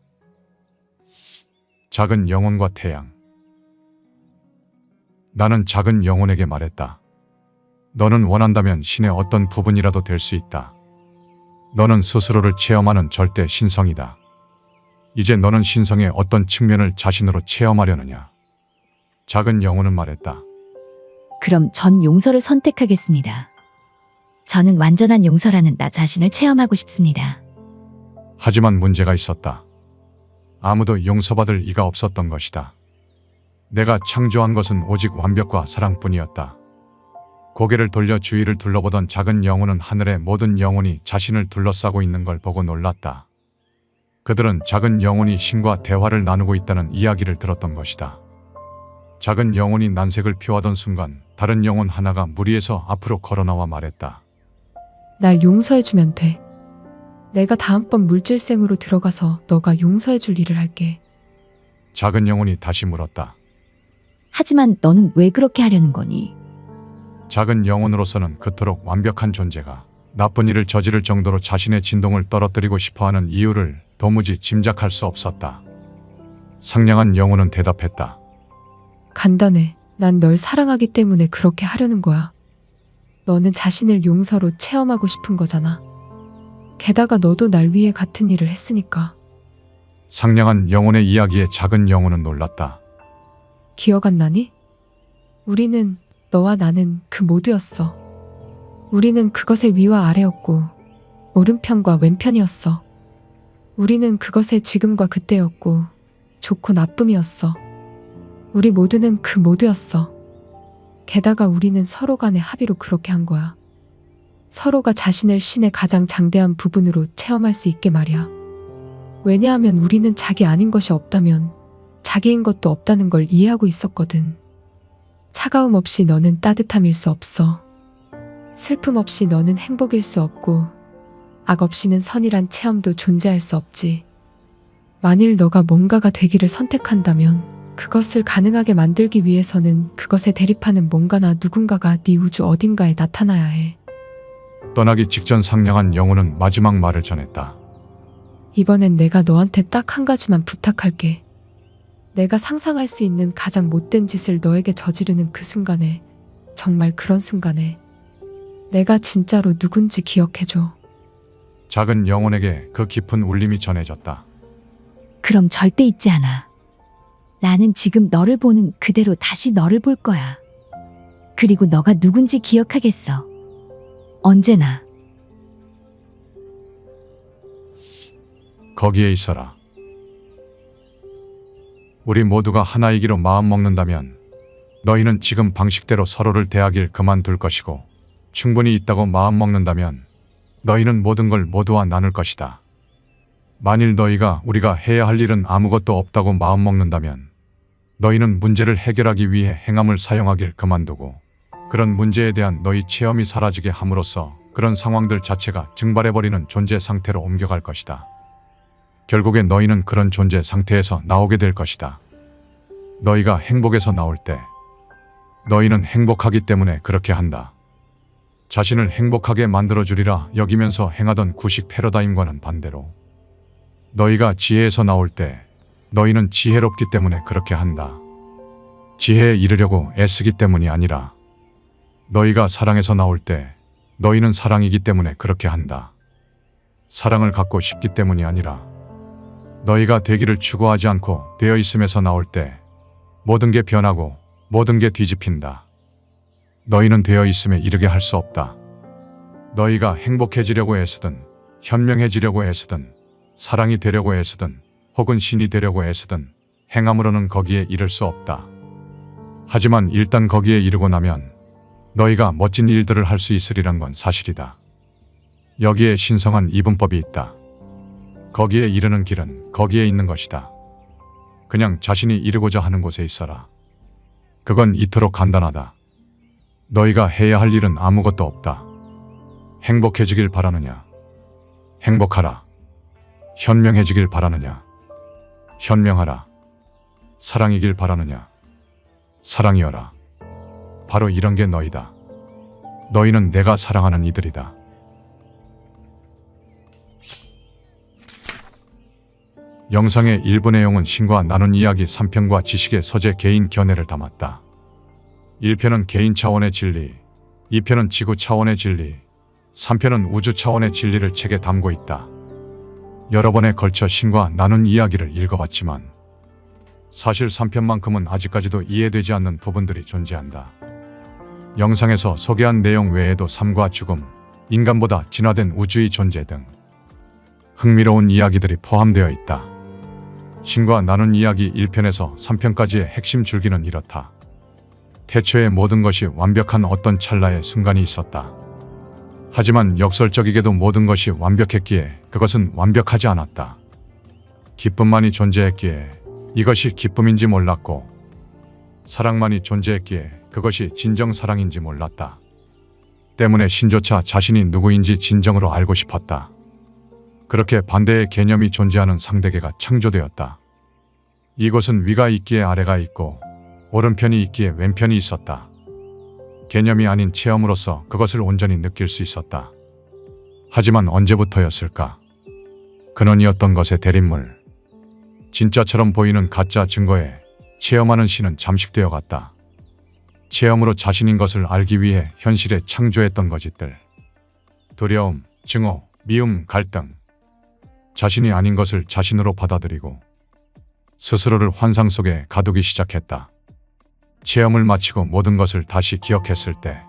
작은 영혼과 태양. 나는 작은 영혼에게 말했다. 너는 원한다면 신의 어떤 부분이라도 될 수 있다. 너는 스스로를 체험하는 절대 신성이다. 이제 너는 신성의 어떤 측면을 자신으로 체험하려느냐? 작은 영혼은 말했다. 그럼 전 용서를 선택하겠습니다. 저는 완전한 용서라는 나 자신을 체험하고 싶습니다. 하지만 문제가 있었다. 아무도 용서받을 이가 없었던 것이다. 내가 창조한 것은 오직 완벽과 사랑뿐이었다. 고개를 돌려 주위를 둘러보던 작은 영혼은 하늘의 모든 영혼이 자신을 둘러싸고 있는 걸 보고 놀랐다. 그들은 작은 영혼이 신과 대화를 나누고 있다는 이야기를 들었던 것이다. 작은 영혼이 난색을 표하던 순간 다른 영혼 하나가 무리에서 앞으로 걸어나와 말했다. 날 용서해주면 돼. 내가 다음번 물질생으로 들어가서 너가 용서해줄 일을 할게. 작은 영혼이 다시 물었다. 하지만 너는 왜 그렇게 하려는 거니? 작은 영혼으로서는 그토록 완벽한 존재가 나쁜 일을 저지를 정도로 자신의 진동을 떨어뜨리고 싶어하는 이유를 도무지 짐작할 수 없었다. 상냥한 영혼은 대답했다. 간단해. 난 널 사랑하기 때문에 그렇게 하려는 거야. 너는 자신을 용서로 체험하고 싶은 거잖아. 게다가 너도 날 위해 같은 일을 했으니까. 상냥한 영혼의 이야기에 작은 영혼은 놀랐다. 기억 안 나니? 우리는, 너와 나는 그 모두였어. 우리는 그것의 위와 아래였고 오른편과 왼편이었어. 우리는 그것의 지금과 그때였고 좋고 나쁨이었어. 우리 모두는 그 모두였어. 게다가 우리는 서로 간의 합의로 그렇게 한 거야. 서로가 자신을 신의 가장 장대한 부분으로 체험할 수 있게 말이야. 왜냐하면 우리는 자기 아닌 것이 없다면 자기인 것도 없다는 걸 이해하고 있었거든. 차가움 없이 너는 따뜻함일 수 없어. 슬픔 없이 너는 행복일 수 없고 악 없이는 선이란 체험도 존재할 수 없지. 만일 너가 뭔가가 되기를 선택한다면 그것을 가능하게 만들기 위해서는 그것에 대립하는 뭔가나 누군가가 네 우주 어딘가에 나타나야 해. 떠나기 직전 상냥한 영혼은 마지막 말을 전했다. 이번엔 내가 너한테 딱 한 가지만 부탁할게. 내가 상상할 수 있는 가장 못된 짓을 너에게 저지르는 그 순간에, 정말 그런 순간에 내가 진짜로 누군지 기억해줘. 작은 영혼에게 그 깊은 울림이 전해졌다. 그럼 절대 잊지 않아. 나는 지금 너를 보는 그대로 다시 너를 볼 거야. 그리고 너가 누군지 기억하겠어. 언제나. 거기에 있어라. 우리 모두가 하나이기로 마음먹는다면 너희는 지금 방식대로 서로를 대하길 그만둘 것이고, 충분히 있다고 마음먹는다면 너희는 모든 걸 모두와 나눌 것이다. 만일 너희가 우리가 해야 할 일은 아무것도 없다고 마음먹는다면 너희는 문제를 해결하기 위해 행함을 사용하길 그만두고, 그런 문제에 대한 너희 체험이 사라지게 함으로써 그런 상황들 자체가 증발해버리는 존재 상태로 옮겨갈 것이다. 결국에 너희는 그런 존재 상태에서 나오게 될 것이다. 너희가 행복에서 나올 때 너희는 행복하기 때문에 그렇게 한다. 자신을 행복하게 만들어주리라 여기면서 행하던 구식 패러다임과는 반대로 너희가 지혜에서 나올 때 너희는 지혜롭기 때문에 그렇게 한다. 지혜에 이르려고 애쓰기 때문이 아니라 너희가 사랑에서 나올 때 너희는 사랑이기 때문에 그렇게 한다. 사랑을 갖고 싶기 때문이 아니라 너희가 되기를 추구하지 않고 되어 있음에서 나올 때 모든 게 변하고 모든 게 뒤집힌다. 너희는 되어 있음에 이르게 할 수 없다. 너희가 행복해지려고 애쓰든 현명해지려고 애쓰든 사랑이 되려고 애쓰든 혹은 신이 되려고 애쓰든 행함으로는 거기에 이를 수 없다. 하지만 일단 거기에 이르고 나면 너희가 멋진 일들을 할 수 있으리란 건 사실이다. 여기에 신성한 이분법이 있다. 거기에 이르는 길은 거기에 있는 것이다. 그냥 자신이 이르고자 하는 곳에 있어라. 그건 이토록 간단하다. 너희가 해야 할 일은 아무것도 없다. 행복해지길 바라느냐? 행복하라. 현명해지길 바라느냐? 현명하라. 사랑이길 바라느냐? 사랑이여라. 바로 이런 게 너희다. 너희는 내가 사랑하는 이들이다. 영상의 일부 내용은 신과 나눈 이야기 3편과 지식의 서재 개인 견해를 담았다. 1편은 개인 차원의 진리, 2편은 지구 차원의 진리, 3편은 우주 차원의 진리를 책에 담고 있다. 여러 번에 걸쳐 신과 나눈 이야기를 읽어봤지만 사실 3편만큼은 아직까지도 이해되지 않는 부분들이 존재한다. 영상에서 소개한 내용 외에도 삶과 죽음, 인간보다 진화된 우주의 존재 등 흥미로운 이야기들이 포함되어 있다. 신과 나눈 이야기 1편에서 3편까지의 핵심 줄기는 이렇다. 태초의 모든 것이 완벽한 어떤 찰나의 순간이 있었다. 하지만 역설적이게도 모든 것이 완벽했기에 그것은 완벽하지 않았다. 기쁨만이 존재했기에 이것이 기쁨인지 몰랐고, 사랑만이 존재했기에 그것이 진정 사랑인지 몰랐다. 때문에 신조차 자신이 누구인지 진정으로 알고 싶었다. 그렇게 반대의 개념이 존재하는 상대계가 창조되었다. 이곳은 위가 있기에 아래가 있고 오른편이 있기에 왼편이 있었다. 개념이 아닌 체험으로서 그것을 온전히 느낄 수 있었다. 하지만 언제부터였을까? 근원이었던 것의 대립물, 진짜처럼 보이는 가짜 증거에 체험하는 신은 잠식되어 갔다. 체험으로 자신인 것을 알기 위해 현실에 창조했던 거짓들, 두려움, 증오, 미움, 갈등, 자신이 아닌 것을 자신으로 받아들이고 스스로를 환상 속에 가두기 시작했다. 체험을 마치고 모든 것을 다시 기억했을 때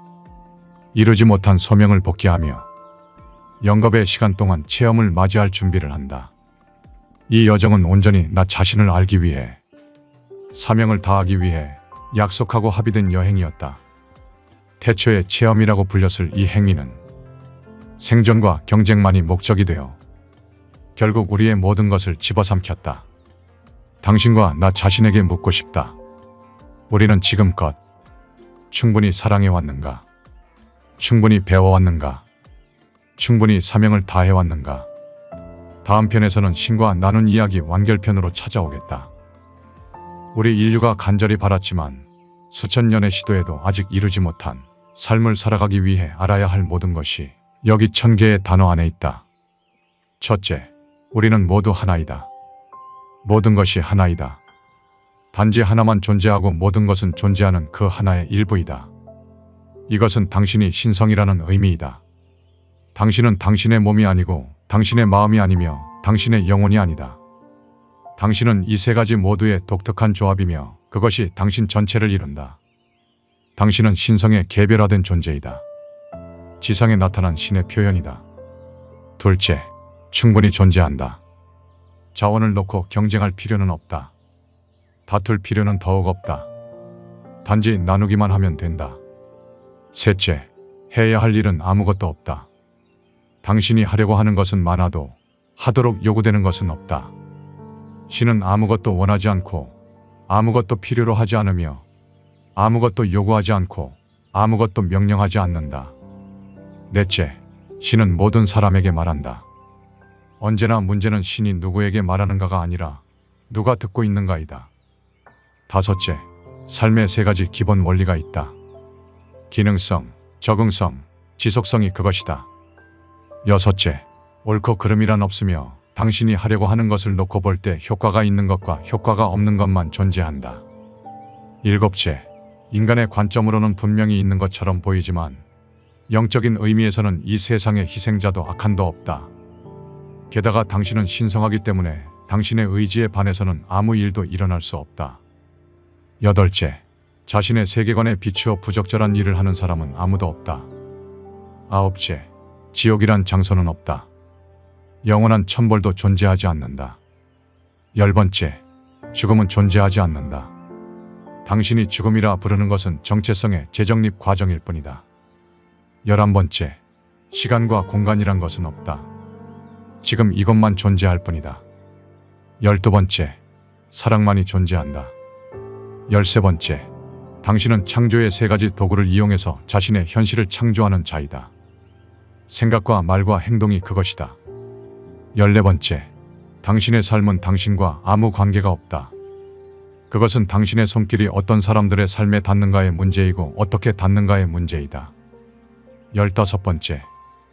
이루지 못한 소명을 복귀하며 영겁의 시간 동안 체험을 맞이할 준비를 한다. 이 여정은 온전히 나 자신을 알기 위해, 사명을 다하기 위해 약속하고 합의된 여행이었다. 태초의 체험이라고 불렸을 이 행위는 생존과 경쟁만이 목적이 되어 결국 우리의 모든 것을 집어삼켰다. 당신과 나 자신에게 묻고 싶다. 우리는 지금껏 충분히 사랑해왔는가? 충분히 배워왔는가? 충분히 사명을 다해왔는가? 다음 편에서는 신과 나눈 이야기 완결편으로 찾아오겠다. 우리 인류가 간절히 바랐지만 수천 년의 시도에도 아직 이루지 못한 삶을 살아가기 위해 알아야 할 모든 것이 여기 1000개의 단어 안에 있다. 첫째, 우리는 모두 하나이다. 모든 것이 하나이다. 단지 하나만 존재하고 모든 것은 존재하는 그 하나의 일부이다. 이것은 당신이 신성이라는 의미이다. 당신은 당신의 몸이 아니고 당신의 마음이 아니며 당신의 영혼이 아니다. 당신은 이 세 가지 모두의 독특한 조합이며 그것이 당신 전체를 이룬다. 당신은 신성의 개별화된 존재이다. 지상에 나타난 신의 표현이다. 둘째, 충분히 존재한다. 자원을 놓고 경쟁할 필요는 없다. 다툴 필요는 더욱 없다. 단지 나누기만 하면 된다. 셋째, 해야 할 일은 아무것도 없다. 당신이 하려고 하는 것은 많아도 하도록 요구되는 것은 없다. 신은 아무것도 원하지 않고 아무것도 필요로 하지 않으며 아무것도 요구하지 않고 아무것도 명령하지 않는다. 넷째, 신은 모든 사람에게 말한다. 언제나 문제는 신이 누구에게 말하는가가 아니라 누가 듣고 있는가이다. 다섯째, 삶의 세 가지 기본 원리가 있다. 기능성, 적응성, 지속성이 그것이다. 여섯째, 옳고 그름이란 없으며 당신이 하려고 하는 것을 놓고 볼 때 효과가 있는 것과 효과가 없는 것만 존재한다. 일곱째, 인간의 관점으로는 분명히 있는 것처럼 보이지만 영적인 의미에서는 이 세상의 희생자도 악한도 없다. 게다가 당신은 신성하기 때문에 당신의 의지에 반해서는 아무 일도 일어날 수 없다. 여덟째, 자신의 세계관에 비추어 부적절한 일을 하는 사람은 아무도 없다. 아홉째, 지옥이란 장소는 없다. 영원한 천벌도 존재하지 않는다. 10번째, 죽음은 존재하지 않는다. 당신이 죽음이라 부르는 것은 정체성의 재정립 과정일 뿐이다. 11번째, 시간과 공간이란 것은 없다. 지금 이것만 존재할 뿐이다. 12번째, 사랑만이 존재한다. 13번째, 당신은 창조의 세 가지 도구를 이용해서 자신의 현실을 창조하는 자이다. 생각과 말과 행동이 그것이다. 14번째, 당신의 삶은 당신과 아무 관계가 없다. 그것은 당신의 손길이 어떤 사람들의 삶에 닿는가의 문제이고 어떻게 닿는가의 문제이다. 15번째,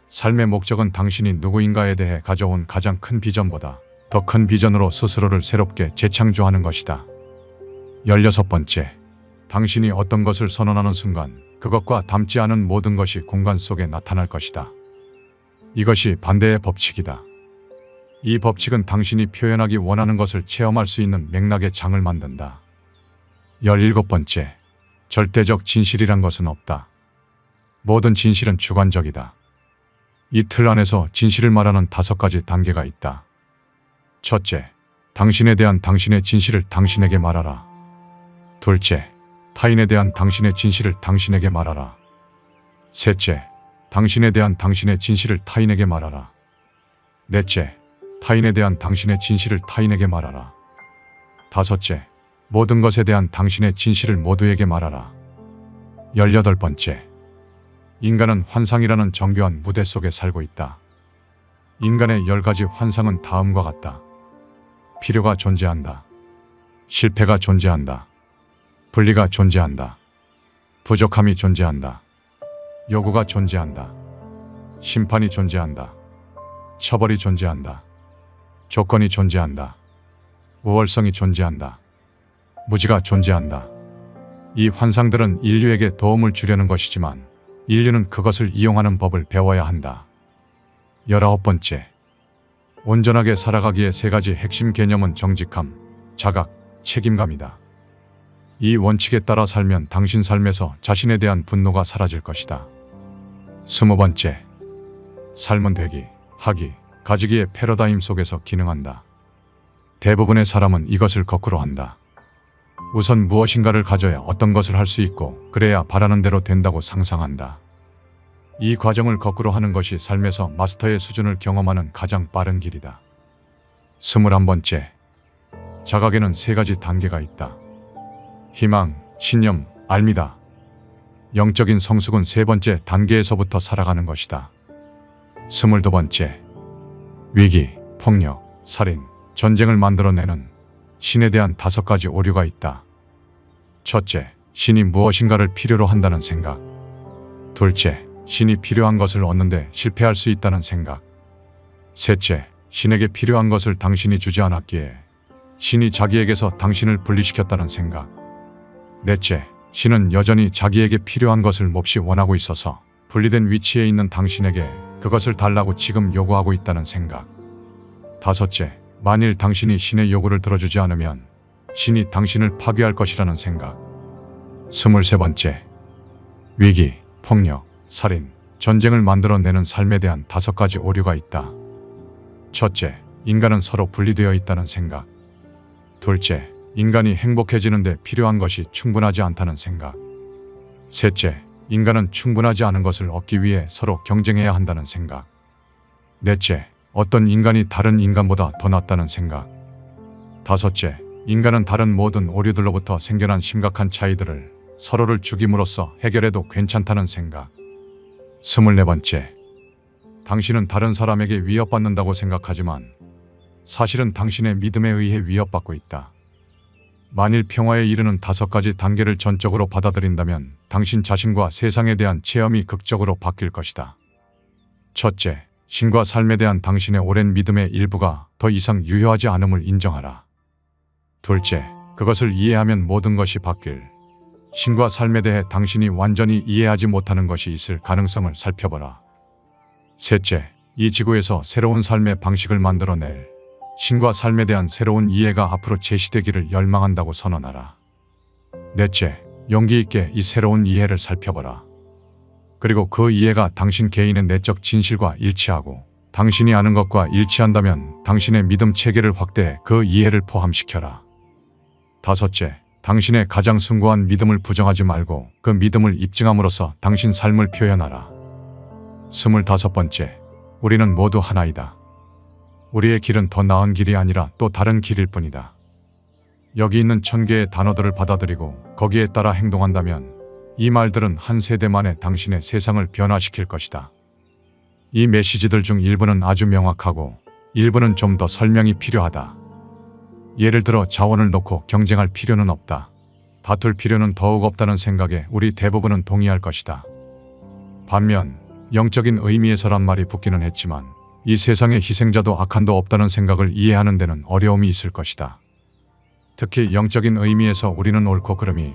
삶의 목적은 당신이 누구인가에 대해 가져온 가장 큰 비전보다 더 큰 비전으로 스스로를 새롭게 재창조하는 것이다. 16번째, 당신이 어떤 것을 선언하는 순간 그것과 닮지 않은 모든 것이 공간 속에 나타날 것이다. 이것이 반대의 법칙이다. 이 법칙은 당신이 표현하기 원하는 것을 체험할 수 있는 맥락의 장을 만든다. 17번째, 절대적 진실이란 것은 없다. 모든 진실은 주관적이다. 이 틀 안에서 진실을 말하는 5가지 단계가 있다. 첫째, 당신에 대한 당신의 진실을 당신에게 말하라. 둘째, 타인에 대한 당신의 진실을 당신에게 말하라. 셋째, 당신에 대한 당신의 진실을 타인에게 말하라. 넷째, 타인에 대한 당신의 진실을 타인에게 말하라. 다섯째, 모든 것에 대한 당신의 진실을 모두에게 말하라. 18번째, 인간은 환상이라는 정교한 무대 속에 살고 있다. 인간의 10가지 환상은 다음과 같다. 필요가 존재한다. 실패가 존재한다. 분리가 존재한다. 부족함이 존재한다. 요구가 존재한다. 심판이 존재한다. 처벌이 존재한다. 조건이 존재한다. 우월성이 존재한다. 무지가 존재한다. 이 환상들은 인류에게 도움을 주려는 것이지만 인류는 그것을 이용하는 법을 배워야 한다. 19번째, 온전하게 살아가기의 3가지 핵심 개념은 정직함, 자각, 책임감이다. 이 원칙에 따라 살면 당신 삶에서 자신에 대한 분노가 사라질 것이다. 20번째, 삶은 되기, 하기, 가지기의 패러다임 속에서 기능한다. 대부분의 사람은 이것을 거꾸로 한다. 우선 무엇인가를 가져야 어떤 것을 할 수 있고 그래야 바라는 대로 된다고 상상한다. 이 과정을 거꾸로 하는 것이 삶에서 마스터의 수준을 경험하는 가장 빠른 길이다. 21번째. 자각에는 3가지 단계가 있다. 희망, 신념, 알미다. 영적인 성숙은 3번째 단계에서부터 살아가는 것이다. 22번째. 위기, 폭력, 살인, 전쟁을 만들어내는 신에 대한 5가지 오류가 있다. 첫째, 신이 무엇인가를 필요로 한다는 생각. 둘째, 신이 필요한 것을 얻는데 실패할 수 있다는 생각. 셋째, 신에게 필요한 것을 당신이 주지 않았기에 신이 자기에게서 당신을 분리시켰다는 생각. 넷째, 신은 여전히 자기에게 필요한 것을 몹시 원하고 있어서 분리된 위치에 있는 당신에게 그것을 달라고 지금 요구하고 있다는 생각. 다섯째, 만일 당신이 신의 요구를 들어주지 않으면 신이 당신을 파괴할 것이라는 생각. 23번째. 위기, 폭력, 살인, 전쟁을 만들어내는 삶에 대한 5가지 오류가 있다. 첫째, 인간은 서로 분리되어 있다는 생각. 둘째, 인간이 행복해지는데 필요한 것이 충분하지 않다는 생각. 셋째, 인간은 충분하지 않은 것을 얻기 위해 서로 경쟁해야 한다는 생각. 넷째, 어떤 인간이 다른 인간보다 더 낫다는 생각. 다섯째, 인간은 다른 모든 오류들로부터 생겨난 심각한 차이들을 서로를 죽임으로써 해결해도 괜찮다는 생각. 24번째. 당신은 다른 사람에게 위협받는다고 생각하지만 사실은 당신의 믿음에 의해 위협받고 있다. 만일 평화에 이르는 5가지 단계를 전적으로 받아들인다면 당신 자신과 세상에 대한 체험이 극적으로 바뀔 것이다. 첫째, 신과 삶에 대한 당신의 오랜 믿음의 일부가 더 이상 유효하지 않음을 인정하라. 둘째, 그것을 이해하면 모든 것이 바뀔. 신과 삶에 대해 당신이 완전히 이해하지 못하는 것이 있을 가능성을 살펴보라. 셋째, 이 지구에서 새로운 삶의 방식을 만들어낼 신과 삶에 대한 새로운 이해가 앞으로 제시되기를 열망한다고 선언하라. 넷째, 용기 있게 이 새로운 이해를 살펴보라. 그리고 그 이해가 당신 개인의 내적 진실과 일치하고 당신이 아는 것과 일치한다면 당신의 믿음 체계를 확대해 그 이해를 포함시켜라. 다섯째, 당신의 가장 숭고한 믿음을 부정하지 말고 그 믿음을 입증함으로써 당신 삶을 표현하라. 25번째. 우리는 모두 하나이다. 우리의 길은 더 나은 길이 아니라 또 다른 길일 뿐이다. 여기 있는 1000개의 단어들을 받아들이고 거기에 따라 행동한다면 이 말들은 한 세대 만에 당신의 세상을 변화시킬 것이다. 이 메시지들 중 일부는 아주 명확하고 일부는 좀 더 설명이 필요하다. 예를 들어 자원을 놓고 경쟁할 필요는 없다. 다툴 필요는 더욱 없다는 생각에 우리 대부분은 동의할 것이다. 반면 영적인 의미에서란 말이 붙기는 했지만 이 세상에 희생자도 악한도 없다는 생각을 이해하는 데는 어려움이 있을 것이다. 특히 영적인 의미에서 우리는 옳고 그름이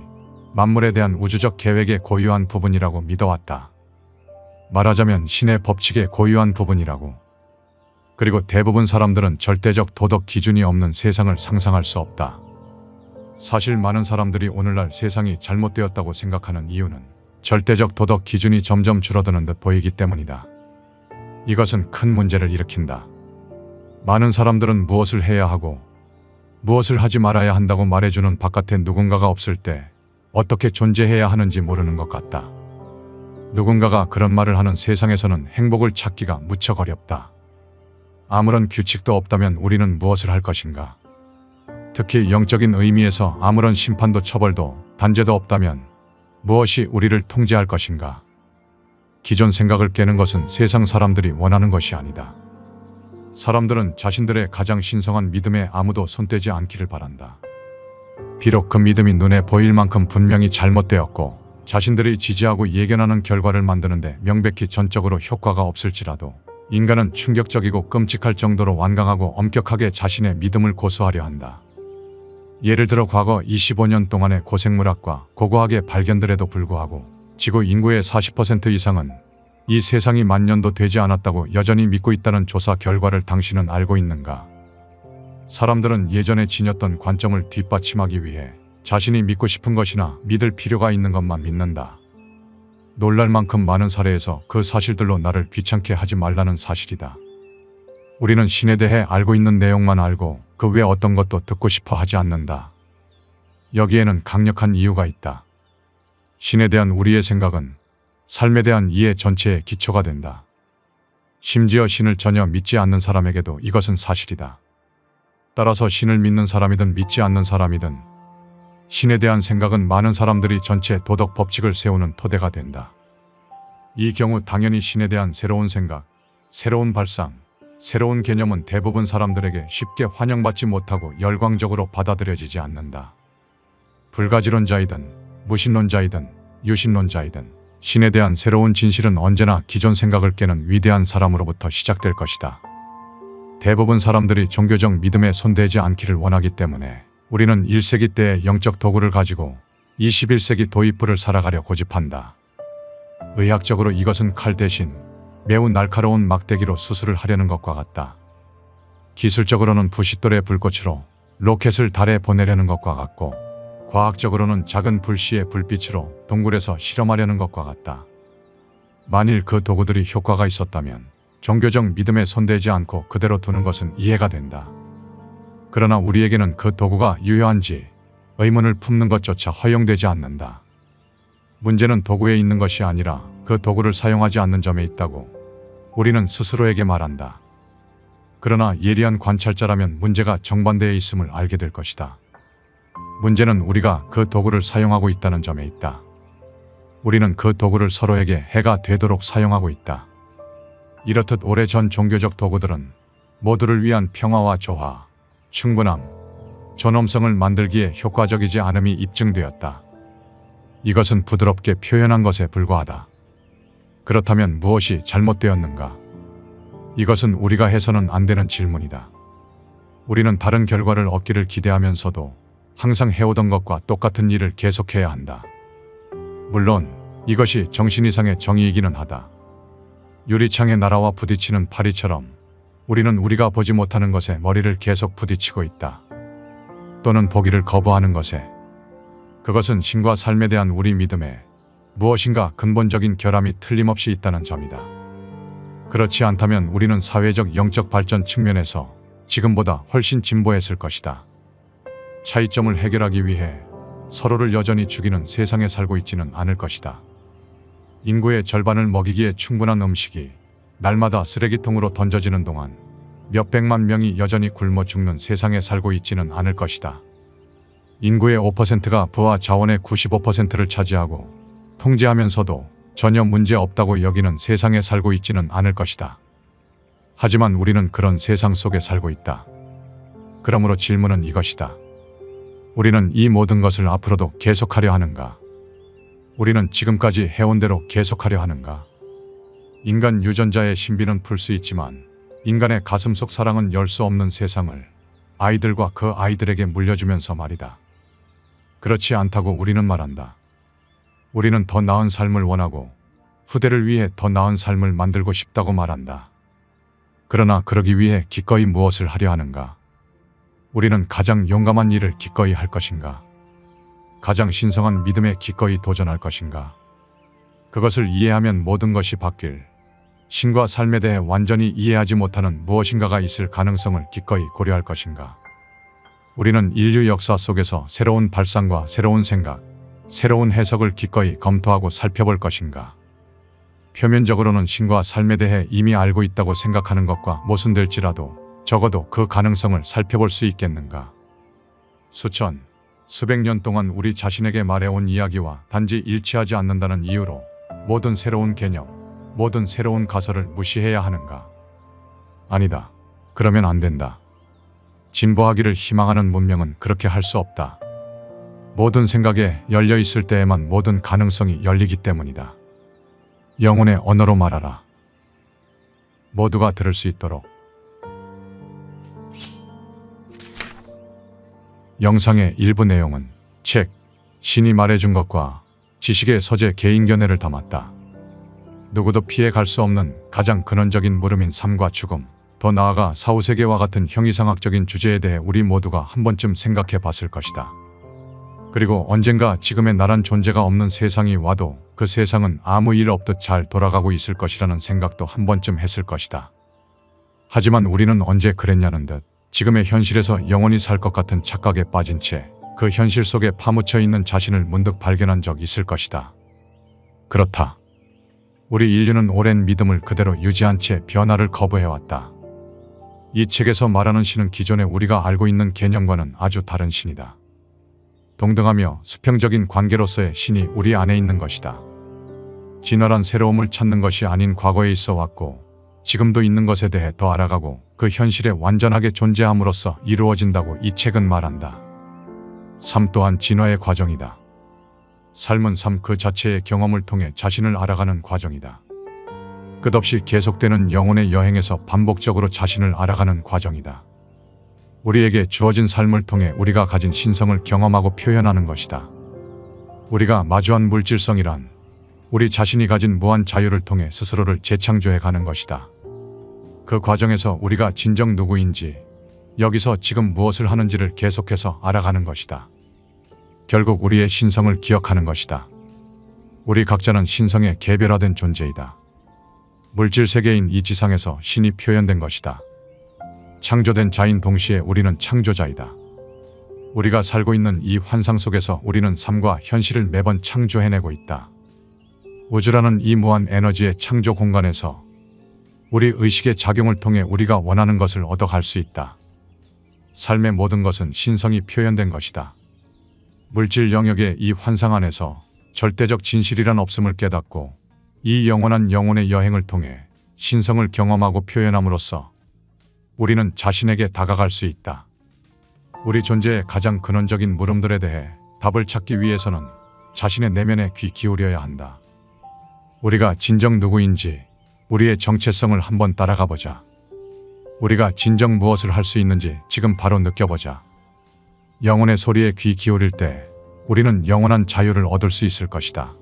만물에 대한 우주적 계획의 고유한 부분이라고 믿어왔다. 말하자면 신의 법칙의 고유한 부분이라고. 그리고 대부분 사람들은 절대적 도덕 기준이 없는 세상을 상상할 수 없다. 사실 많은 사람들이 오늘날 세상이 잘못되었다고 생각하는 이유는 절대적 도덕 기준이 점점 줄어드는 듯 보이기 때문이다. 이것은 큰 문제를 일으킨다. 많은 사람들은 무엇을 해야 하고 무엇을 하지 말아야 한다고 말해주는 바깥에 누군가가 없을 때 어떻게 존재해야 하는지 모르는 것 같다. 누군가가 그런 말을 하는 세상에서는 행복을 찾기가 무척 어렵다. 아무런 규칙도 없다면 우리는 무엇을 할 것인가? 특히 영적인 의미에서 아무런 심판도 처벌도 단죄도 없다면 무엇이 우리를 통제할 것인가? 기존 생각을 깨는 것은 세상 사람들이 원하는 것이 아니다. 사람들은 자신들의 가장 신성한 믿음에 아무도 손대지 않기를 바란다. 비록 그 믿음이 눈에 보일 만큼 분명히 잘못되었고 자신들이 지지하고 예견하는 결과를 만드는데 명백히 전적으로 효과가 없을지라도 인간은 충격적이고 끔찍할 정도로 완강하고 엄격하게 자신의 믿음을 고수하려 한다. 예를 들어 과거 25년 동안의 고생물학과 고고학의 발견들에도 불구하고 지구 인구의 40% 이상은 이 세상이 만년도 되지 않았다고 여전히 믿고 있다는 조사 결과를 당신은 알고 있는가? 사람들은 예전에 지녔던 관점을 뒷받침하기 위해 자신이 믿고 싶은 것이나 믿을 필요가 있는 것만 믿는다. 놀랄 만큼 많은 사례에서 그 사실들로 나를 귀찮게 하지 말라는 사실이다. 우리는 신에 대해 알고 있는 내용만 알고 그 외 어떤 것도 듣고 싶어 하지 않는다. 여기에는 강력한 이유가 있다. 신에 대한 우리의 생각은 삶에 대한 이해 전체의 기초가 된다. 심지어 신을 전혀 믿지 않는 사람에게도 이것은 사실이다. 따라서 신을 믿는 사람이든 믿지 않는 사람이든 신에 대한 생각은 많은 사람들이 전체 도덕 법칙을 세우는 토대가 된다. 이 경우 당연히 신에 대한 새로운 생각, 새로운 발상, 새로운 개념은 대부분 사람들에게 쉽게 환영받지 못하고 열광적으로 받아들여지지 않는다. 불가지론자이든 무신론자이든 유신론자이든 신에 대한 새로운 진실은 언제나 기존 생각을 깨는 위대한 사람으로부터 시작될 것이다. 대부분 사람들이 종교적 믿음에 손대지 않기를 원하기 때문에 우리는 1세기 때의 영적 도구를 가지고 21세기 도입부를 살아가려 고집한다. 의학적으로 이것은 칼 대신 매우 날카로운 막대기로 수술을 하려는 것과 같다. 기술적으로는 부싯돌의 불꽃으로 로켓을 달에 보내려는 것과 같고 과학적으로는 작은 불씨의 불빛으로 동굴에서 실험하려는 것과 같다. 만일 그 도구들이 효과가 있었다면 종교적 믿음에 손대지 않고 그대로 두는 것은 이해가 된다. 그러나 우리에게는 그 도구가 유효한지 의문을 품는 것조차 허용되지 않는다. 문제는 도구에 있는 것이 아니라 그 도구를 사용하지 않는 점에 있다고 우리는 스스로에게 말한다. 그러나 예리한 관찰자라면 문제가 정반대에 있음을 알게 될 것이다. 문제는 우리가 그 도구를 사용하고 있다는 점에 있다. 우리는 그 도구를 서로에게 해가 되도록 사용하고 있다. 이렇듯 오래전 종교적 도구들은 모두를 위한 평화와 조화, 충분함, 존엄성을 만들기에 효과적이지 않음이 입증되었다. 이것은 부드럽게 표현한 것에 불과하다. 그렇다면 무엇이 잘못되었는가? 이것은 우리가 해서는 안 되는 질문이다. 우리는 다른 결과를 얻기를 기대하면서도 항상 해오던 것과 똑같은 일을 계속해야 한다. 물론 이것이 정신 이상의 정의이기는 하다. 유리창에 날아와 부딪히는 파리처럼 우리는 우리가 보지 못하는 것에 머리를 계속 부딪히고 있다. 또는 보기를 거부하는 것에. 그것은 신과 삶에 대한 우리 믿음에 무엇인가 근본적인 결함이 틀림없이 있다는 점이다. 그렇지 않다면 우리는 사회적 영적 발전 측면에서 지금보다 훨씬 진보했을 것이다. 차이점을 해결하기 위해 서로를 여전히 죽이는 세상에 살고 있지는 않을 것이다. 인구의 절반을 먹이기에 충분한 음식이 날마다 쓰레기통으로 던져지는 동안 몇백만 명이 여전히 굶어 죽는 세상에 살고 있지는 않을 것이다. 인구의 5%가 부와 자원의 95%를 차지하고 통제하면서도 전혀 문제 없다고 여기는 세상에 살고 있지는 않을 것이다. 하지만 우리는 그런 세상 속에 살고 있다. 그러므로 질문은 이것이다. 우리는 이 모든 것을 앞으로도 계속하려 하는가? 우리는 지금까지 해온 대로 계속하려 하는가? 인간 유전자의 신비는 풀 수 있지만 인간의 가슴속 사랑은 열 수 없는 세상을 아이들과 그 아이들에게 물려주면서 말이다. 그렇지 않다고 우리는 말한다. 우리는 더 나은 삶을 원하고 후대를 위해 더 나은 삶을 만들고 싶다고 말한다. 그러나 그러기 위해 기꺼이 무엇을 하려 하는가? 우리는 가장 용감한 일을 기꺼이 할 것인가? 가장 신성한 믿음에 기꺼이 도전할 것인가? 그것을 이해하면 모든 것이 바뀔, 신과 삶에 대해 완전히 이해하지 못하는 무엇인가가 있을 가능성을 기꺼이 고려할 것인가? 우리는 인류 역사 속에서 새로운 발상과 새로운 생각, 새로운 해석을 기꺼이 검토하고 살펴볼 것인가? 표면적으로는 신과 삶에 대해 이미 알고 있다고 생각하는 것과 모순될지라도 적어도 그 가능성을 살펴볼 수 있겠는가? 수천, 수백 년 동안 우리 자신에게 말해온 이야기와 단지 일치하지 않는다는 이유로 모든 새로운 개념, 모든 새로운 가설을 무시해야 하는가? 아니다. 그러면 안 된다. 진보하기를 희망하는 문명은 그렇게 할 수 없다. 모든 생각에 열려 있을 때에만 모든 가능성이 열리기 때문이다. 영혼의 언어로 말하라. 모두가 들을 수 있도록. 영상의 일부 내용은 책, 신이 말해준 것과 지식의 서재 개인 견해를 담았다. 누구도 피해 갈 수 없는 가장 근원적인 물음인 삶과 죽음, 더 나아가 사후세계와 같은 형이상학적인 주제에 대해 우리 모두가 한 번쯤 생각해 봤을 것이다. 그리고 언젠가 지금의 나란 존재가 없는 세상이 와도 그 세상은 아무 일 없듯 잘 돌아가고 있을 것이라는 생각도 한 번쯤 했을 것이다. 하지만 우리는 언제 그랬냐는 듯 지금의 현실에서 영원히 살 것 같은 착각에 빠진 채 그 현실 속에 파묻혀 있는 자신을 문득 발견한 적 있을 것이다. 그렇다. 우리 인류는 오랜 믿음을 그대로 유지한 채 변화를 거부해왔다. 이 책에서 말하는 신은 기존에 우리가 알고 있는 개념과는 아주 다른 신이다. 동등하며 수평적인 관계로서의 신이 우리 안에 있는 것이다. 진화란 새로움을 찾는 것이 아닌 과거에 있어 왔고 지금도 있는 것에 대해 더 알아가고 그 현실에 완전하게 존재함으로써 이루어진다고 이 책은 말한다. 삶 또한 진화의 과정이다. 삶은 삶 그 자체의 경험을 통해 자신을 알아가는 과정이다. 끝없이 계속되는 영혼의 여행에서 반복적으로 자신을 알아가는 과정이다. 우리에게 주어진 삶을 통해 우리가 가진 신성을 경험하고 표현하는 것이다. 우리가 마주한 물질성이란 우리 자신이 가진 무한 자유를 통해 스스로를 재창조해 가는 것이다. 그 과정에서 우리가 진정 누구인지, 여기서 지금 무엇을 하는지를 계속해서 알아가는 것이다. 결국 우리의 신성을 기억하는 것이다. 우리 각자는 신성의 개별화된 존재이다. 물질 세계인 이 지상에서 신이 표현된 것이다. 창조된 자인 동시에 우리는 창조자이다. 우리가 살고 있는 이 환상 속에서 우리는 삶과 현실을 매번 창조해내고 있다. 우주라는 이 무한 에너지의 창조 공간에서 우리 의식의 작용을 통해 우리가 원하는 것을 얻어갈 수 있다. 삶의 모든 것은 신성이 표현된 것이다. 물질 영역의 이 환상 안에서 절대적 진실이란 없음을 깨닫고 이 영원한 영혼의 여행을 통해 신성을 경험하고 표현함으로써 우리는 자신에게 다가갈 수 있다. 우리 존재의 가장 근원적인 물음들에 대해 답을 찾기 위해서는 자신의 내면에 귀 기울여야 한다. 우리가 진정 누구인지, 우리의 정체성을 한번 따라가 보자. 우리가 진정 무엇을 할 수 있는지 지금 바로 느껴보자. 영혼의 소리에 귀 기울일 때 우리는 영원한 자유를 얻을 수 있을 것이다.